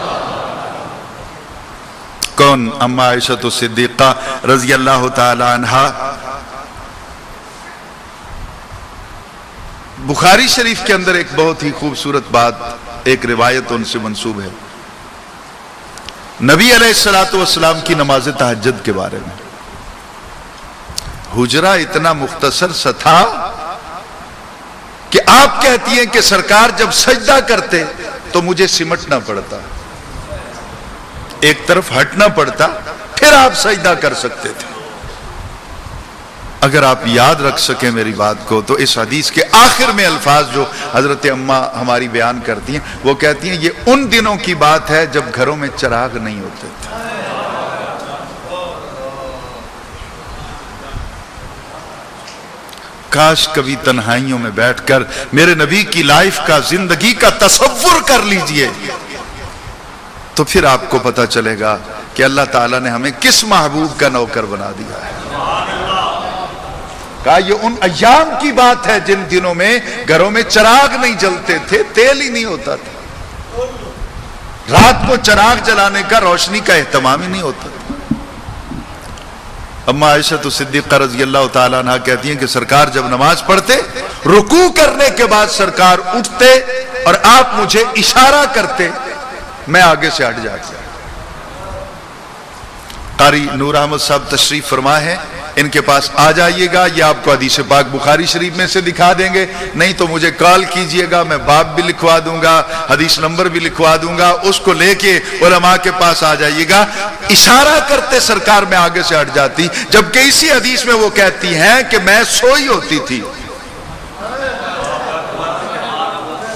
کون؟ اما عائشہ الصدیقہ رضی اللہ تعالی عنہا۔ بخاری شریف کے اندر ایک بہت ہی خوبصورت بات، ایک روایت ان سے منسوب ہے نبی علیہ الصلوۃ والسلام کی نماز تہجد کے بارے میں۔ حجرہ اتنا مختصر سا تھا کہ آپ کہتی ہیں کہ سرکار جب سجدہ کرتے تو مجھے سمٹنا پڑتا، ایک طرف ہٹنا پڑتا، پھر آپ سجدہ کر سکتے تھے۔ اگر آپ یاد رکھ سکیں میری بات کو تو اس حدیث کے آخر میں الفاظ جو حضرت اماں ہماری بیان کرتی ہیں، وہ کہتی ہیں یہ ان دنوں کی بات ہے جب گھروں میں چراغ نہیں ہوتے تھے۔ کاش کبھی تنہائیوں میں بیٹھ کر میرے نبی کی لائف کا، زندگی کا تصور کر لیجئے، تو پھر آپ کو پتہ چلے گا کہ اللہ تعالیٰ نے ہمیں کس محبوب کا نوکر بنا دیا ہے۔ کہا یہ ان ایام کی بات ہے جن دنوں میں گھروں میں چراغ نہیں جلتے تھے، تیل ہی نہیں ہوتا تھا، رات کو چراغ جلانے کا، روشنی کا اہتمام ہی نہیں ہوتا تھا۔ اما عائشہ الصدیقہ رضی اللہ تعالیٰ عنہ کہتی ہیں کہ سرکار جب نماز پڑھتے، رکوع کرنے کے بعد سرکار اٹھتے اور آپ مجھے اشارہ کرتے، میں آگے سے ہٹ جاتا۔ قاری نور احمد صاحب تشریف فرما ہے، ان کے پاس آ جائیے گا، یہ آپ کو حدیث پاک بخاری شریف میں سے دکھا دیں گے، نہیں تو مجھے کال کیجئے گا، میں باب بھی لکھوا دوں گا، حدیث نمبر بھی لکھوا دوں گا، اس کو لے کے علماء کے پاس آ جائیے گا۔ اشارہ کرتے سرکار میں آگے سے ہٹ جاتی، جبکہ اسی حدیث میں وہ کہتی ہیں کہ میں سوئی ہوتی تھی۔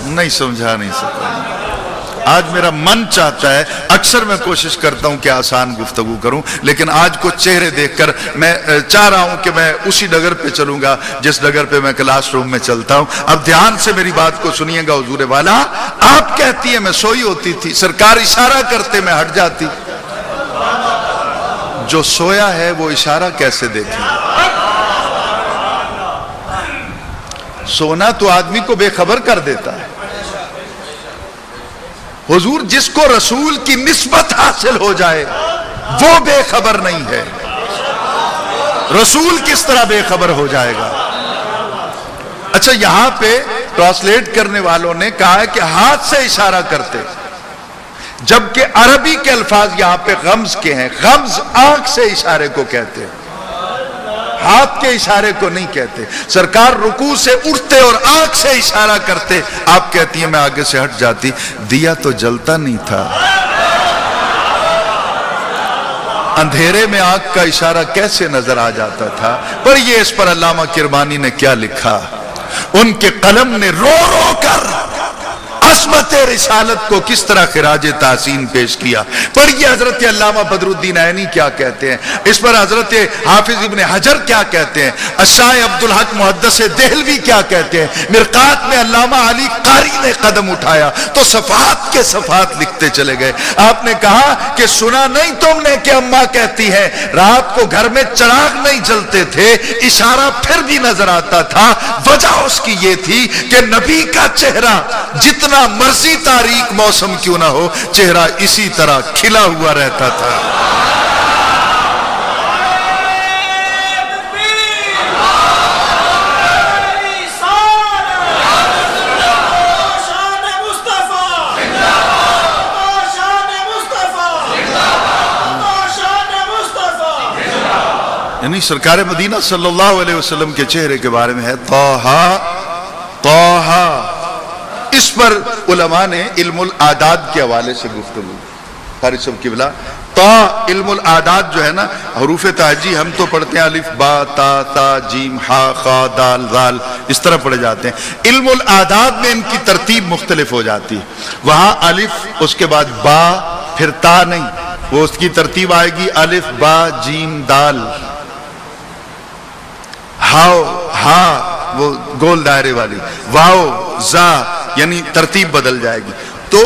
نہیں سمجھا نہیں سکتا۔ آج میرا من چاہتا ہے، اکثر میں کوشش کرتا ہوں کہ آسان گفتگو کروں، لیکن آج کچھ چہرے دیکھ کر میں چاہ رہا ہوں کہ میں اسی ڈگر پہ چلوں گا جس ڈگر پہ میں کلاس روم میں چلتا ہوں۔ اب دھیان سے میری بات کو سنیے گا حضور والا۔ آپ کہتی ہیں میں سوئی ہوتی تھی، سرکار اشارہ کرتے میں ہٹ جاتی۔ جو سویا ہے وہ اشارہ کیسے دیکھے؟ سونا تو آدمی کو بے خبر کر دیتا ہے۔ حضور جس کو رسول کی نسبت حاصل ہو جائے وہ بے خبر نہیں ہے، رسول کس طرح بے خبر ہو جائے گا؟ اچھا یہاں پہ ٹرانسلیٹ کرنے والوں نے کہا ہے کہ ہاتھ سے اشارہ کرتے، جبکہ عربی کے الفاظ یہاں پہ غمز کے ہیں. غمز آنکھ سے اشارے کو کہتے ہیں, ہاتھ کے اشارے کو نہیں کہتے. سرکار رکوع سے اٹھتے اور آنکھ سے اشارہ کرتے, آپ کہتی ہیں میں آگے سے ہٹ جاتی. دیا تو جلتا نہیں تھا, اندھیرے میں آنکھ کا اشارہ کیسے نظر آ جاتا تھا. پر یہ اس پر علامہ کرمانی نے کیا لکھا, ان کے قلم نے رو رو کر عظمت رسالت کو کس طرح خراج تحسین پیش کیا. پر یہ حضرت علامہ بدر الدین عینی کیا کہتے ہیں, اس پر حضرت حافظ ابن حجر کیا کہتے ہیں, الشاہ عبدالحق محدث دہلوی کیا کہتے ہیں. مرقات میں علامہ علی قاری نے قدم اٹھایا تو صفحات کے صفحات لکھتے چلے گئے. آپ نے کہا کہ سنا نہیں تم نے کہ اماں کہتی ہے رات کو گھر میں چراغ نہیں جلتے تھے, اشارہ پھر بھی نظر آتا تھا. وجہ اس کی یہ تھی کہ نبی کا چہرہ جتنا مرضی تاریک موسم کیوں نہ ہو, چہرہ اسی طرح کھلا ہوا رہتا تھا. یعنی سرکار مدینہ صلی اللہ علیہ وسلم کے چہرے کے بارے میں ہے طٰہٰ طٰہٰ. اس پر علماء نے علم العادات کے حوالے سے گفتگو. قاری صاحب قبلہ طا علم العادات جو ہے نا, حروف تہجی ہم تو پڑھتے ہیں الف با تا تا جیم ہا خا دال ذال, اس طرح پڑھے جاتے ہیں. علم العادات میں ان کی ترتیب مختلف ہو جاتی ہے. وہاں الف اس کے بعد با پھر تا نہیں, وہ اس کی ترتیب آئے گی الف با جیم دال, ہاؤ ہا وہ گول دائرے والی, واو زا, یعنی ترتیب بدل جائے گی. تو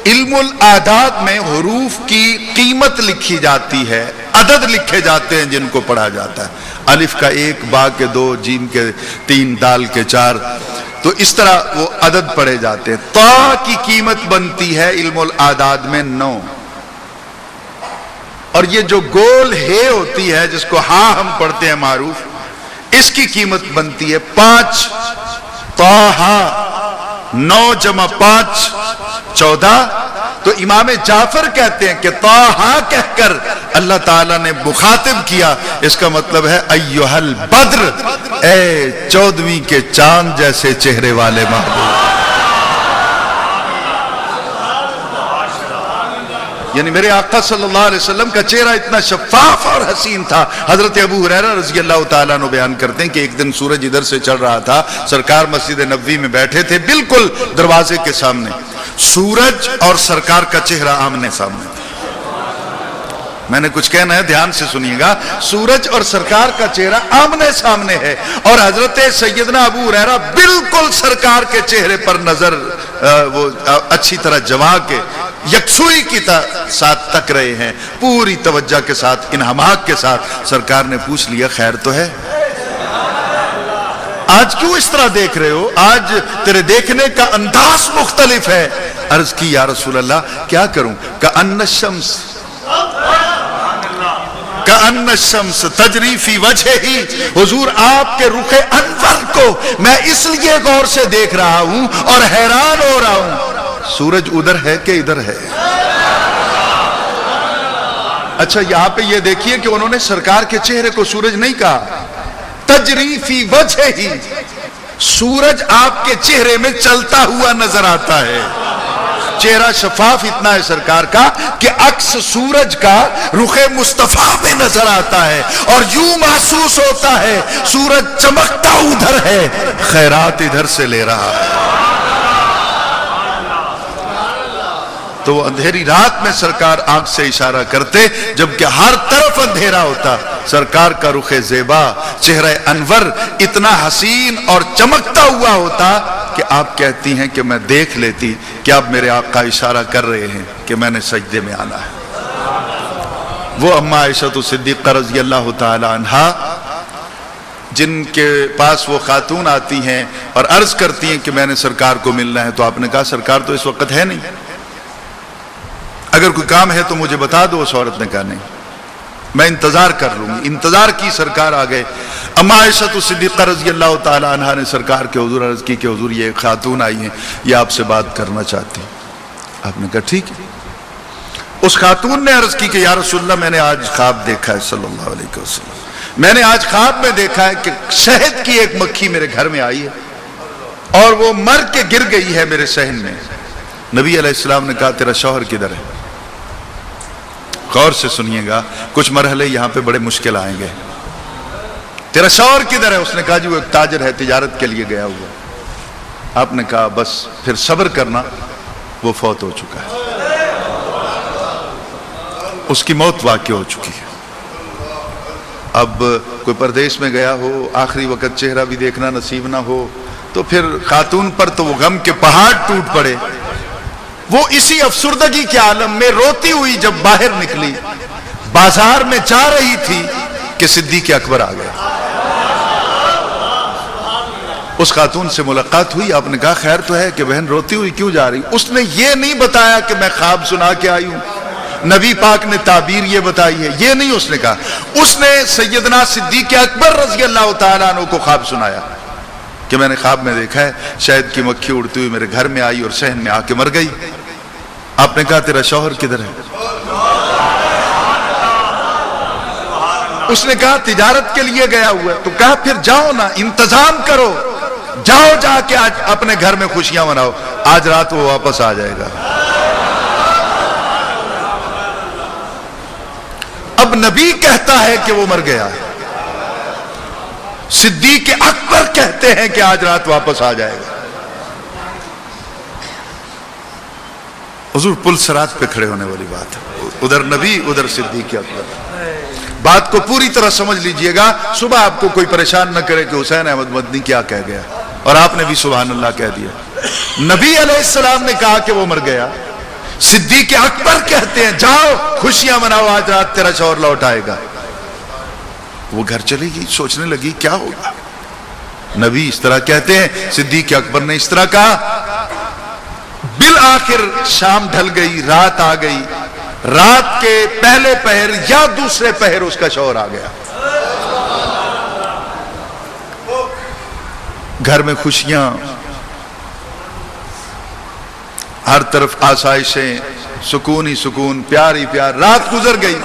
علم العادات میں حروف کی قیمت لکھی جاتی ہے, عدد لکھے جاتے ہیں جن کو پڑھا جاتا ہے. الف کا 1, با کے 2, جیم کے 3, دال کے 4, تو اس طرح وہ عدد پڑھے جاتے ہیں. طا کی قیمت بنتی ہے علم العادات میں 9, اور یہ جو گول ہے ہوتی ہے جس کو ہاں ہم پڑھتے ہیں معروف, اس کی قیمت بنتی ہے 5. طٰہٰ 9 جمع 5 14. تو امام جعفر کہتے ہیں کہ طٰہٰ کہہ کر اللہ تعالیٰ نے مخاطب کیا, اس کا مطلب ہے ایھا البدر, اے 14ویں کے چاند جیسے چہرے والے محبوب. یعنی میرے آقا صلی اللہ علیہ وسلم کا چہرہ اتنا شفاف اور حسین تھا. حضرت ابو ہریرہ رضی اللہ تعالیٰ عنہ بیان کرتے ہیں کہ ایک دن سورج ادھر سے چڑھ رہا تھا, سرکار مسجد نبوی میں بیٹھے تھے بالکل دروازے کے سامنے, سورج اور سرکار کا چہرہ آمنے سامنے. میں نے کچھ کہنا ہے, دھیان سے سنیے گا. سورج اور سرکار کا چہرہ آمنے سامنے ہے, اور حضرت سیدنا ابو ہریرہ بالکل سرکار کے چہرے پر نظر وہ اچھی طرح جما کے یکسوئی کی ساتھ تک رہے ہیں, پوری توجہ کے ساتھ, انہماک کے ساتھ. سرکار نے پوچھ لیا خیر تو ہے؟ آج کیوں اس طرح دیکھ رہے ہو, آج تیرے دیکھنے کا انداز مختلف ہے. عرض کی یا رسول اللہ کیا کروں, کأن الشمس تجری فی وجہی, حضور آپ کے رخ انور کو میں اس لیے غور سے دیکھ رہا ہوں اور حیران ہو رہا ہوں, سورج ادھر ہے کہ ادھر ہے. اچھا یہاں پہ یہ دیکھیے کہ انہوں نے سرکار کے چہرے کو سورج نہیں کہا, تجری فی وجہی, سورج آپ کے چہرے میں چلتا ہوا نظر آتا ہے. چہرہ شفاف اتنا ہے سرکار کا کہ عکس سورج کا رخ مصطفیٰ میں نظر آتا ہے, اور یوں محسوس ہوتا ہے سورج چمکتا ادھر ہے, خیرات ادھر سے لے رہا ہے. تو وہ اندھیری رات میں سرکار آنکھ سے اشارہ کرتے, جبکہ ہر طرف اندھیرا ہوتا. سرکار کا رخ زیبا, چہرہ انور اتنا حسین اور چمکتا ہوا ہوتا کہ آپ کہتی ہیں کہ میں دیکھ لیتی کہ اب میرے آقا اشارہ کر رہے ہیں کہ میں نے سجدے میں آنا ہے. وہ اماں عائشہ صدیقہ رضی اللہ تعالی عنہا, جن کے پاس وہ خاتون آتی ہیں اور عرض کرتی ہیں کہ میں نے سرکار کو ملنا ہے, تو آپ نے کہا سرکار تو اس وقت ہے نہیں, اگر کوئی کام ہے تو مجھے بتا دو. اس عورت نے کہا نہیں, میں انتظار کر لوں گی. انتظار کی, سرکار آ گئے. اماں عائشہ صدیقہ رضی اللہ تعالی عنہا نے سرکار کے حضور عرض کی کہ حضور یہ خاتون آئی ہیں, یہ آپ سے بات کرنا چاہتی ہیں. آپ نے کہا ٹھیک ہے. اس خاتون نے عرض کی کہ یا رسول اللہ میں نے آج خواب دیکھا ہے صلی اللہ علیہ وسلم، میں نے آج خواب میں دیکھا ہے کہ شہد کی ایک مکھی میرے گھر میں آئی ہے اور وہ مر کے گر گئی ہے میرے صحن میں۔ نبی علیہ السلام نے کہا تیرا شوہر کدھر ہے؟ غور سے سنیے گا، کچھ مرحلے یہاں پہ بڑے مشکل آئیں گے۔ تیرا شوہر کدھر ہے؟ اس نے کہا جی وہ ایک تاجر ہے، تجارت کے لیے گیا ہوا۔ آپ نے کہا بس پھر صبر کرنا، وہ فوت ہو چکا ہے، اس کی موت واقع ہو چکی ہے۔ اب کوئی پردیس میں گیا ہو، آخری وقت چہرہ بھی دیکھنا نصیب نہ ہو تو پھر خاتون پر تو وہ غم کے پہاڑ ٹوٹ پڑے۔ وہ اسی افسردگی کے عالم میں روتی ہوئی جب باہر نکلی، بازار میں جا رہی تھی کہ صدیق اکبر آ گئے۔ اس خاتون سے ملاقات ہوئی، آپ نے کہا خیر تو ہے کہ بہن روتی ہوئی کیوں جا رہی؟ اس نے یہ نہیں بتایا کہ میں خواب سنا کے آئی ہوں، نبی پاک نے تعبیر یہ بتائی ہے، یہ نہیں اس نے کہا۔ اس نے سیدنا صدیق اکبر رضی اللہ تعالیٰ عنہ کو خواب سنایا کہ میں نے خواب میں دیکھا ہے شہد کی مکھی اڑتی ہوئی میرے گھر میں آئی اور صحن میں آ کے مر گئی۔ آپ نے کہا تیرا شوہر کدھر ہے؟ اس نے کہا تجارت کے لیے گیا ہوا ہے۔ تو کہا پھر جاؤ نا، انتظام کرو، جاؤ جا کے آج اپنے گھر میں خوشیاں مناؤ، آج رات وہ واپس آ جائے گا۔ اب نبی کہتا ہے کہ وہ مر گیا ہے، صدیق اکبر کہتے ہیں کہ آج رات واپس آ جائے گا۔ حضور پل صراط پہ کھڑے ہونے والی بات ہے، ادھر نبی ادھر صدیق اکبر۔ بات کو پوری طرح سمجھ لیجئے گا، صبح آپ کو کوئی پریشان نہ کرے کہ حسین احمد مدنی کیا کہہ گیا، اور آپ نے بھی سبحان اللہ کہہ دیا۔ نبی علیہ السلام نے کہا کہ وہ مر گیا، صدیق اکبر کہتے ہیں جاؤ خوشیاں مناؤ، آج رات تیرا شوہر لوٹ آئے گا۔ وہ گھر چلی گئی، سوچنے لگی کیا ہوگا۔ نبی اس طرح کہتے ہیں، صدیق اکبر نے اس طرح کہا۔ بالآخر شام ڈھل گئی، رات آ گئی، رات کے پہلے پہر یا دوسرے پہر اس کا شوہر آ گیا۔ گھر میں خوشیاں، ہر طرف آسائشیں، سکون ہی سکون، پیار ہی پیار۔ رات گزر گئی،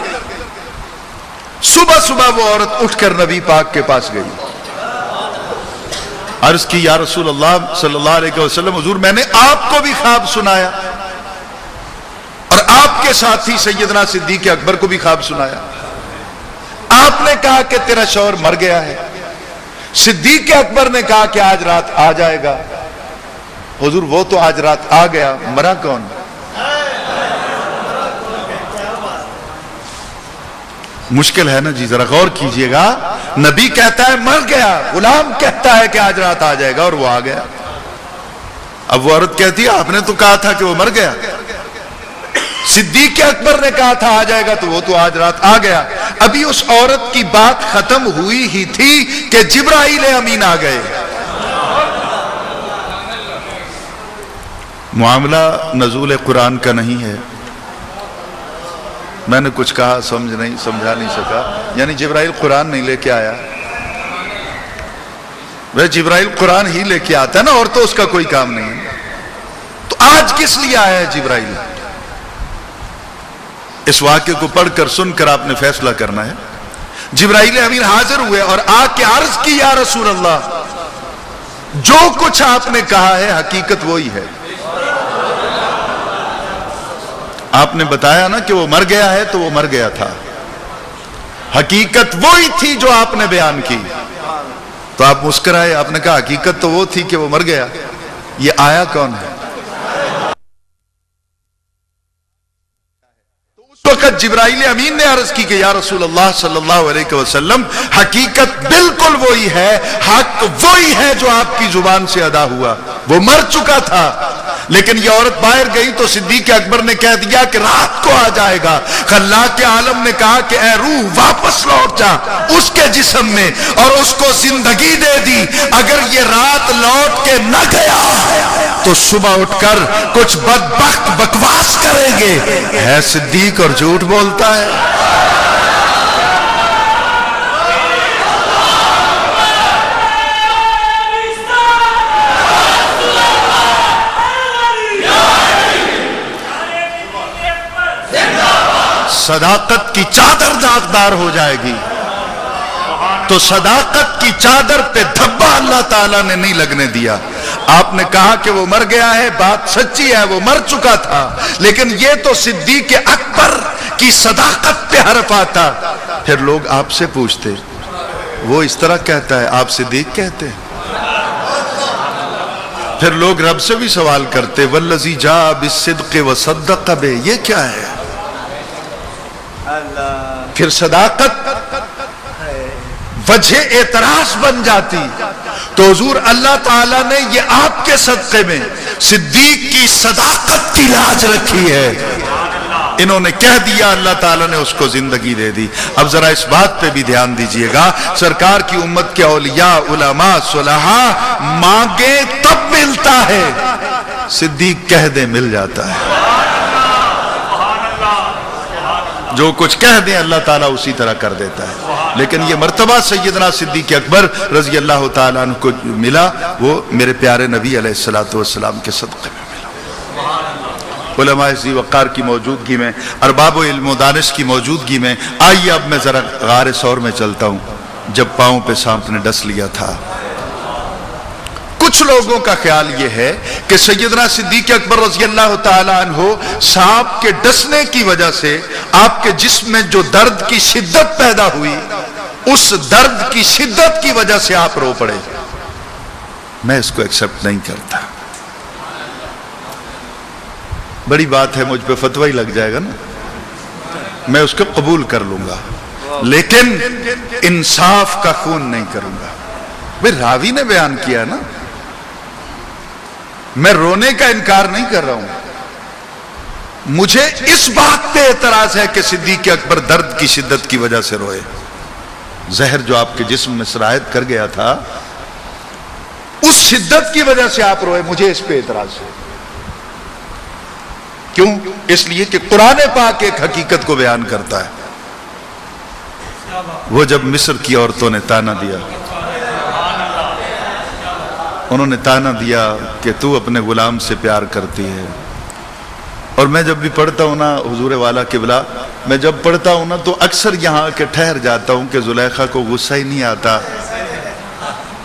صبح صبح وہ عورت اٹھ کر نبی پاک کے پاس گئی، عرض کی یا رسول اللہ صلی اللہ علیہ وسلم، حضور میں نے آپ کو بھی خواب سنایا اور آپ کے ساتھی سیدنا صدیق اکبر کو بھی خواب سنایا۔ آپ نے کہا کہ تیرا شوہر مر گیا ہے، صدیق اکبر نے کہا کہ آج رات آ جائے گا۔ حضور وہ تو آج رات آ گیا، مرا کون؟ مشکل ہے نا جی، ذرا غور کیجئے گا۔ نبی کہتا ہے مر گیا، غلام کہتا ہے کہ آج رات آ جائے گا، اور وہ آ گیا۔ اب وہ عورت کہتی ہے آپ نے تو کہا تھا کہ وہ مر گیا، صدیق اکبر نے کہا تھا آ جائے گا، تو وہ تو آج رات آ گیا۔ ابھی اس عورت کی بات ختم ہوئی ہی تھی کہ جبرائیل امین آ گئے۔ معاملہ نزول قرآن کا نہیں ہے، میں نے کچھ کہا سمجھا نہیں سکا، یعنی جبرائیل قرآن نہیں لے کے آیا، وہ جبرائیل قرآن ہی لے کے آتا ہے نا، اور تو اس کا کوئی کام نہیں ہے۔ تو آج کس لیے آیا ہے جبرائیل؟ اس واقعے کو پڑھ کر سن کر آپ نے فیصلہ کرنا ہے۔ جبرائیل امین حاضر ہوئے اور آ کے عرض کی یا رسول اللہ، جو کچھ آپ نے کہا ہے حقیقت وہی ہے۔ آپ نے بتایا نا کہ وہ مر گیا ہے، تو وہ مر گیا تھا، حقیقت وہی تھی جو آپ نے بیان کی۔ تو آپ مسکرائے، آپ نے کہا حقیقت تو وہ تھی کہ وہ مر گیا، یہ آیا کون ہے؟ وقت جبرائیل امین نے عرض کی کہ یا رسول اللہ صلی اللہ علیہ وسلم، حقیقت بالکل وہی ہے، حق وہی ہے جو آپ کی زبان سے ادا ہوا، وہ مر چکا تھا۔ لیکن یہ عورت باہر گئی تو صدیق اکبر نے کہہ دیا کہ رات کو آ جائے گا۔ خلاق کے عالم نے کہا کہ اے روح واپس لوٹ جا اس کے جسم میں، اور اس کو زندگی دے دی۔ اگر یہ رات لوٹ کے نہ گیا تو صبح اٹھ کر کچھ بدبخت بکواس کریں گے، ہے صدیق اور جھوٹ بولتا ہے۔ زندہ صداقت کی چادر داغدار ہو جائے گی، تو صداقت کی چادر پہ دھبا اللہ تعالیٰ نے نہیں لگنے دیا۔ آپ نے کہا کہ وہ مر گیا ہے، بات سچی ہے، وہ مر چکا تھا، لیکن یہ تو صدیق اکبر کی صداقت پہ حرف آتا۔ پھر لوگ آپ سے پوچھتے، وہ اس طرح کہتا ہے، آپ صدیق کہتے ہیں؟ پھر لوگ رب سے بھی سوال کرتے، والذی جاء بالصدق وصدق بہ، یہ کیا ہے؟ پھر صداقت وجہ اعتراض بن جاتی۔ تو حضور اللہ تعالیٰ نے یہ آپ کے صدقے میں صدیق کی صداقت کی لاج رکھی ہے۔ انہوں نے کہہ دیا، اللہ تعالیٰ نے اس کو زندگی دے دی۔ اب ذرا اس بات پہ بھی دھیان دیجئے گا، سرکار کی امت کے اولیاء، علماء، صلحاء مانگے تب ملتا ہے، صدیق کہہ دے مل جاتا ہے۔ جو کچھ کہہ دیں اللہ تعالیٰ اسی طرح کر دیتا ہے۔ لیکن یہ مرتبہ سیدنا صدیق اکبر رضی اللہ تعالیٰ عنہ کو ملا، وہ میرے پیارے نبی علیہ السلام کے صدقے میں ملا۔ علماء ذی وقار کی موجودگی میں، ارباب و علم و دانش کی موجودگی میں، آئیے اب میں ذرا غار ثور میں چلتا ہوں۔ جب پاؤں پہ سانپ نے ڈس لیا تھا، کچھ لوگوں کا خیال یہ ہے کہ سیدنا صدیق اکبر رضی اللہ تعالیٰ عنہ سانپ کے ڈسنے کی وجہ سے آپ کے جسم میں جو درد کی شدت پیدا ہوئی، اس درد کی شدت کی وجہ سے آپ رو پڑے۔ میں اس کو ایکسپٹ نہیں کرتا۔ بڑی بات ہے، مجھ پہ فتوی ہی لگ جائے گا نا، میں اس کو قبول کر لوں گا، لیکن انصاف کا خون نہیں کروں گا۔ بھئی راوی نے بیان کیا نا، میں رونے کا انکار نہیں کر رہا ہوں، مجھے اس بات پہ اعتراض ہے کہ صدیق اکبر درد کی شدت کی وجہ سے روئے۔ زہر جو آپ کے جسم میں سرایت کر گیا تھا، اس شدت کی وجہ سے آپ روئے، مجھے اس پہ اعتراض ہے۔ کیوں؟ اس لیے کہ قرآن پاک ایک حقیقت کو بیان کرتا ہے۔ وہ جب مصر کی عورتوں نے تانا دیا، انہوں نے تانا دیا کہ تو اپنے غلام سے پیار کرتی ہے، اور میں جب بھی پڑھتا ہوں نا حضور والا قبلہ، میں جب پڑھتا ہوں نا تو اکثر یہاں کے ٹھہر جاتا ہوں کہ زلیخا کو غصہ ہی نہیں آتا۔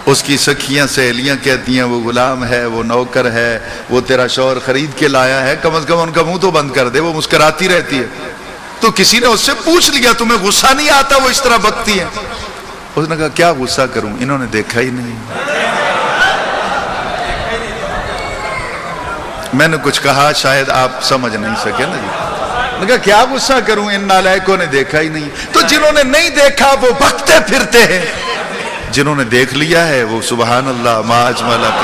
اس کی سکھیاں سہیلیاں کہتی ہیں وہ غلام ہے، وہ نوکر ہے، وہ تیرا شوہر خرید کے لایا ہے، کم از کم ان کا منہ تو بند کر دے، وہ مسکراتی رہتی ہے۔ تو کسی نے اس سے پوچھ لیا تمہیں غصہ نہیں آتا وہ اس طرح بکتی ہے؟ اس نے کہا کیا غصہ کروں، انہوں نے دیکھا ہی نہیں۔ میں نے کچھ کہا، شاید آپ سمجھ نہیں سکے نا جی۔ میں نے کہا کیا غصہ کروں، ان نالائکوں نے دیکھا ہی نہیں۔ تو جنہوں نے نہیں دیکھا وہ بکتے پھرتے ہیں، جنہوں نے دیکھ لیا ہے وہ سبحان اللہ ما اجملک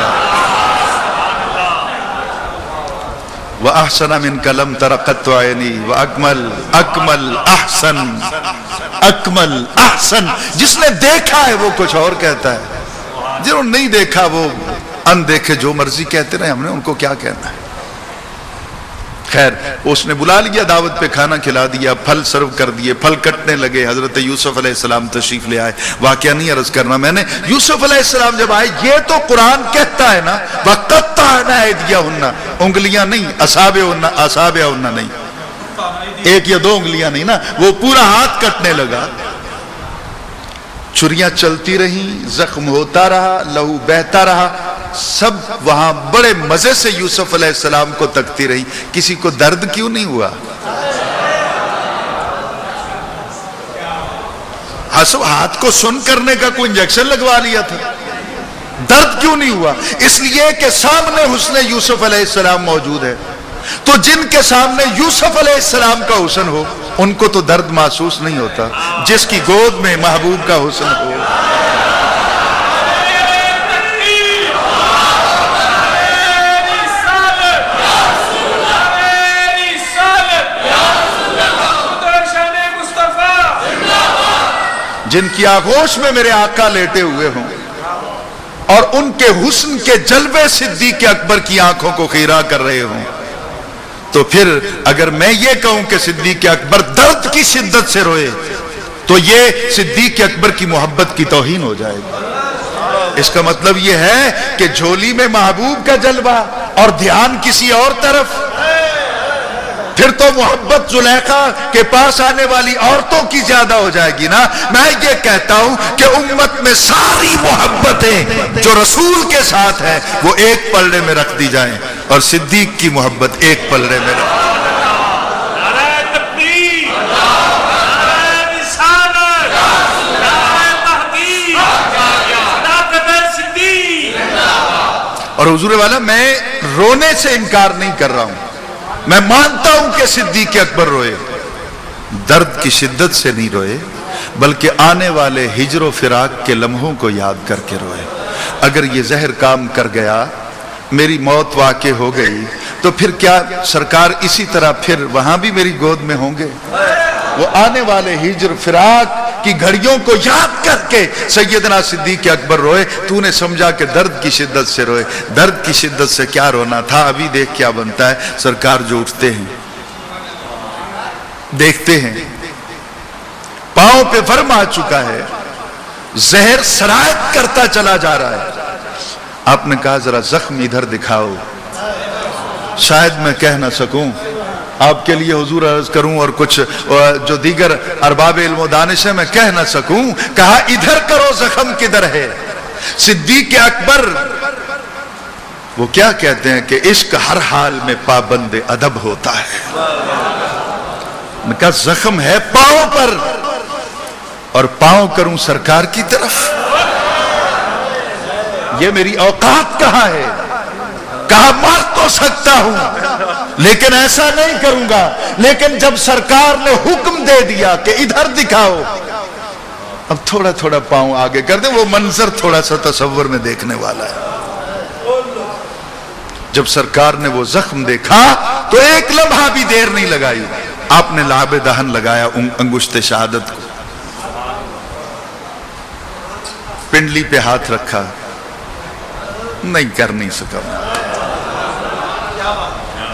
وَأَحْسَنَ مِنْكَ لَمْ تَرَ قَطُّ عَيْنِي وَأَكْمَلْ أَحْسَنَ اکمل احسن۔ جس نے دیکھا ہے وہ کچھ اور کہتا ہے، جنہوں نے نہیں دیکھا وہ اندیکھے جو مرضی کہتے رہے، ہم نے ان کو کیا کہنا ہے۔ خیر، اس نے بلا لیا، دعوت پہ کھانا کھلا دیا، پھل سرو کر دیے، پھل کٹنے لگے۔ حضرت یوسف علیہ السلام تشریف لے آئے۔ واقعہ نہیں عرض کرنا میں نے، یوسف علیہ السلام جب آئے، یہ تو قرآن کہتا ہے نا وَقَطَّعْنَا أَيْدِيَهُنَّ، انگلیاں نہیں، اصابعهن نہیں، ایک یا دو انگلیاں نہیں نا، وہ پورا ہاتھ کٹنے لگا۔ چھریاں چلتی رہیں، زخم ہوتا رہا، لہو بہتا رہا، سب وہاں بڑے مزے سے یوسف علیہ السلام کو تکتی رہی۔ کسی کو درد کیوں نہیں ہوا؟ ہاتھ کو سن کرنے کا کوئی انجیکشن لگوا لیا تھا، درد کیوں نہیں ہوا؟ اس لیے کہ سامنے حسن یوسف علیہ السلام موجود ہے۔ تو جن کے سامنے یوسف علیہ السلام کا حسن ہو ان کو تو درد محسوس نہیں ہوتا، جس کی گود میں محبوب کا حسن ہو۔ جن کی آغوش میں میرے آقا لیٹے ہوئے ہوں اور ان کے حسن کے جلوے صدیق اکبر کی آنکھوں کو خیرہ کر رہے ہوں، تو پھر اگر میں یہ کہوں کہ صدیق اکبر درد کی شدت سے روئے تو یہ صدیق اکبر کی محبت کی توہین ہو جائے گی۔ اس کا مطلب یہ ہے کہ جھولی میں محبوب کا جلوہ اور دھیان کسی اور طرف۔ پھر تو محبت زلیخا کے پاس آنے والی عورتوں کی زیادہ ہو جائے گی نا. میں یہ کہتا ہوں کہ امت میں ساری محبتیں جو رسول کے ساتھ ہیں وہ ایک پلڑے میں رکھ دی جائیں اور صدیق کی محبت ایک پلڑے میں رکھ. اور حضور والا میں رونے سے انکار نہیں کر رہا ہوں، میں مانتا ہوں کہ صدیق اکبر روئے، درد کی شدت سے نہیں روئے بلکہ آنے والے ہجر و فراق کے لمحوں کو یاد کر کے روئے. اگر یہ زہر کام کر گیا، میری موت واقع ہو گئی، تو پھر کیا سرکار اسی طرح پھر وہاں بھی میری گود میں ہوں گے؟ وہ آنے والے ہجر فراق کی گھڑیوں کو یاد کر کے سیدنا صدیق اکبر روئے. تو نے سمجھا کہ درد کی شدت سے روئے، درد کی شدت سے کیا رونا تھا. ابھی دیکھ کیا بنتا ہے. سرکار جو اٹھتے ہیں، دیکھتے ہیں پاؤں پہ ورم آ چکا ہے، زہر سرایت کرتا چلا جا رہا ہے. آپ نے کہا ذرا زخم ادھر دکھاؤ. شاید میں کہہ نہ سکوں، آپ کے لیے حضور عرض کروں اور کچھ جو دیگر ارباب علم و دانش ہے میں کہہ نہ سکوں. کہا ادھر کرو، زخم کدھر ہے؟ صدیق اکبر وہ کیا کہتے ہیں کہ عشق ہر حال میں پابند ادب ہوتا ہے. میں کہا زخم ہے پاؤں پر، اور پاؤں کروں سرکار کی طرف. یہ میری اوقات کہاں ہے؟ کہا مار تو سکتا ہوں لیکن ایسا نہیں کروں گا. لیکن جب سرکار نے حکم دے دیا کہ ادھر دکھاؤ، اب تھوڑا تھوڑا پاؤں آگے کر دیں. وہ منظر تھوڑا سا تصور میں دیکھنے والا ہے. جب سرکار نے وہ زخم دیکھا تو ایک لمحہ بھی دیر نہیں لگائی. آپ نے لعب دہن لگایا انگشت شہادت کو، پنڈلی پہ ہاتھ رکھا، نہیں کر نہیں سکا.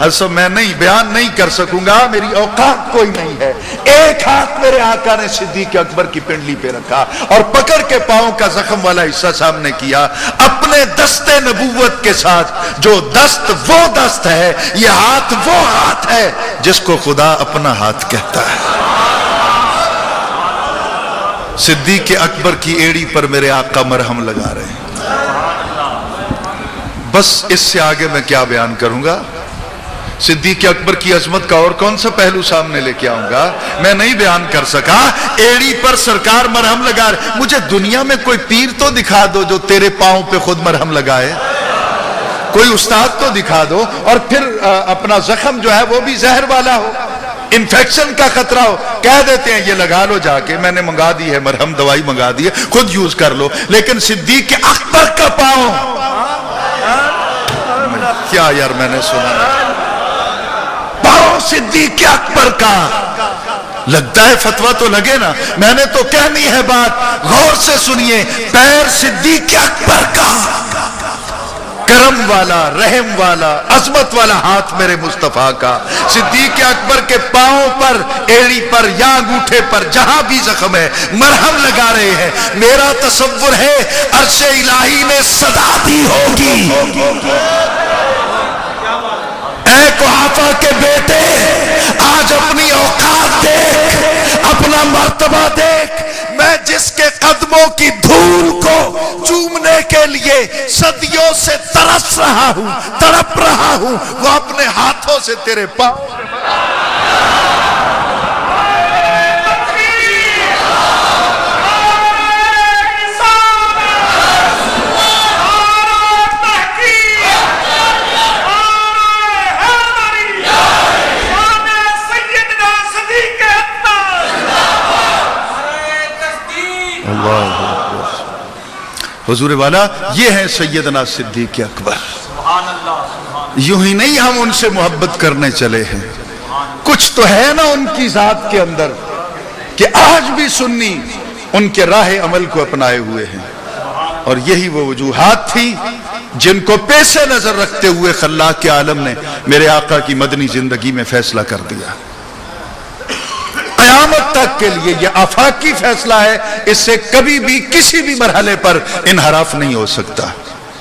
ایسا میں نہیں بیان نہیں کر سکوں گا، میری اوقات کوئی نہیں ہے. ایک ہاتھ میرے آقا نے صدیق اکبر کی پنڈلی پہ رکھا اور پکڑ کے پاؤں کا زخم والا حصہ سامنے کیا. اپنے دست نبوت کے ساتھ، جو دست وہ دست ہے، یہ ہاتھ وہ ہاتھ ہے جس کو خدا اپنا ہاتھ کہتا ہے. صدیق اکبر کی ایڑی پر میرے آقا مرہم لگا رہے ہیں. بس اس سے آگے میں کیا بیان کروں گا؟ صدیق اکبر کی عظمت کا اور کون سا پہلو سامنے لے کے آؤں گا؟ میں نہیں بیان کر سکا. ایڑی پر سرکار مرہم لگا رہے. مجھے دنیا میں کوئی پیر تو دکھا دو جو تیرے پاؤں پہ خود مرہم لگائے. کوئی استاد تو دکھا دو. اور پھر اپنا زخم جو ہے وہ بھی زہر والا ہو، انفیکشن کا خطرہ ہو. کہہ دیتے ہیں یہ لگا لو جا کے، میں نے منگا دی ہے مرہم، دوائی منگا دی ہے، خود یوز کر لو. لیکن صدیق اکبر کا پاؤں کیا یار میں نے سنا، پاؤں صدیق اکبر کا. لگتا ہے فتویٰ تو لگے نا، میں نے تو کہنی ہے بات، غور سے سنیے. پیر صدیق اکبر کا، کرم والا، رحم والا، عظمت والا ہاتھ میرے مصطفیٰ کا. صدیق اکبر کے پاؤں پر، ایڑی پر یا انگوٹھے پر جہاں بھی زخم ہے مرہم لگا رہے ہیں. میرا تصور ہے عرش الہی نے صدا دی ہوگی، اے قحافہ کے بیٹے آج اپنی اوقات دیکھ، اپنا مرتبہ دیکھ. میں جس کے قدموں کی دھول کو چومنے کے لیے صدیوں سے ترس رہا ہوں، تڑپ رہا ہوں، وہ اپنے ہاتھوں سے تیرے پاؤں حضور والا. یہ ہے سیدنا صدیق اکبر. یوں ہی نہیں ہم ان سے محبت کرنے چلے ہیں، کچھ تو ہے نا ان کی ذات کے اندر کہ آج بھی سنی ان کے راہ عمل کو اپنائے ہوئے ہیں. اور یہی وہ وجوہات تھی جن کو پیش نظر رکھتے ہوئے خلاق کے عالم نے میرے آقا کی مدنی زندگی میں فیصلہ کر دیا. قیامت تک کے لیے یہ آفاقی فیصلہ ہے، اس سے کبھی بھی کسی بھی مرحلے پر انحراف نہیں ہو سکتا.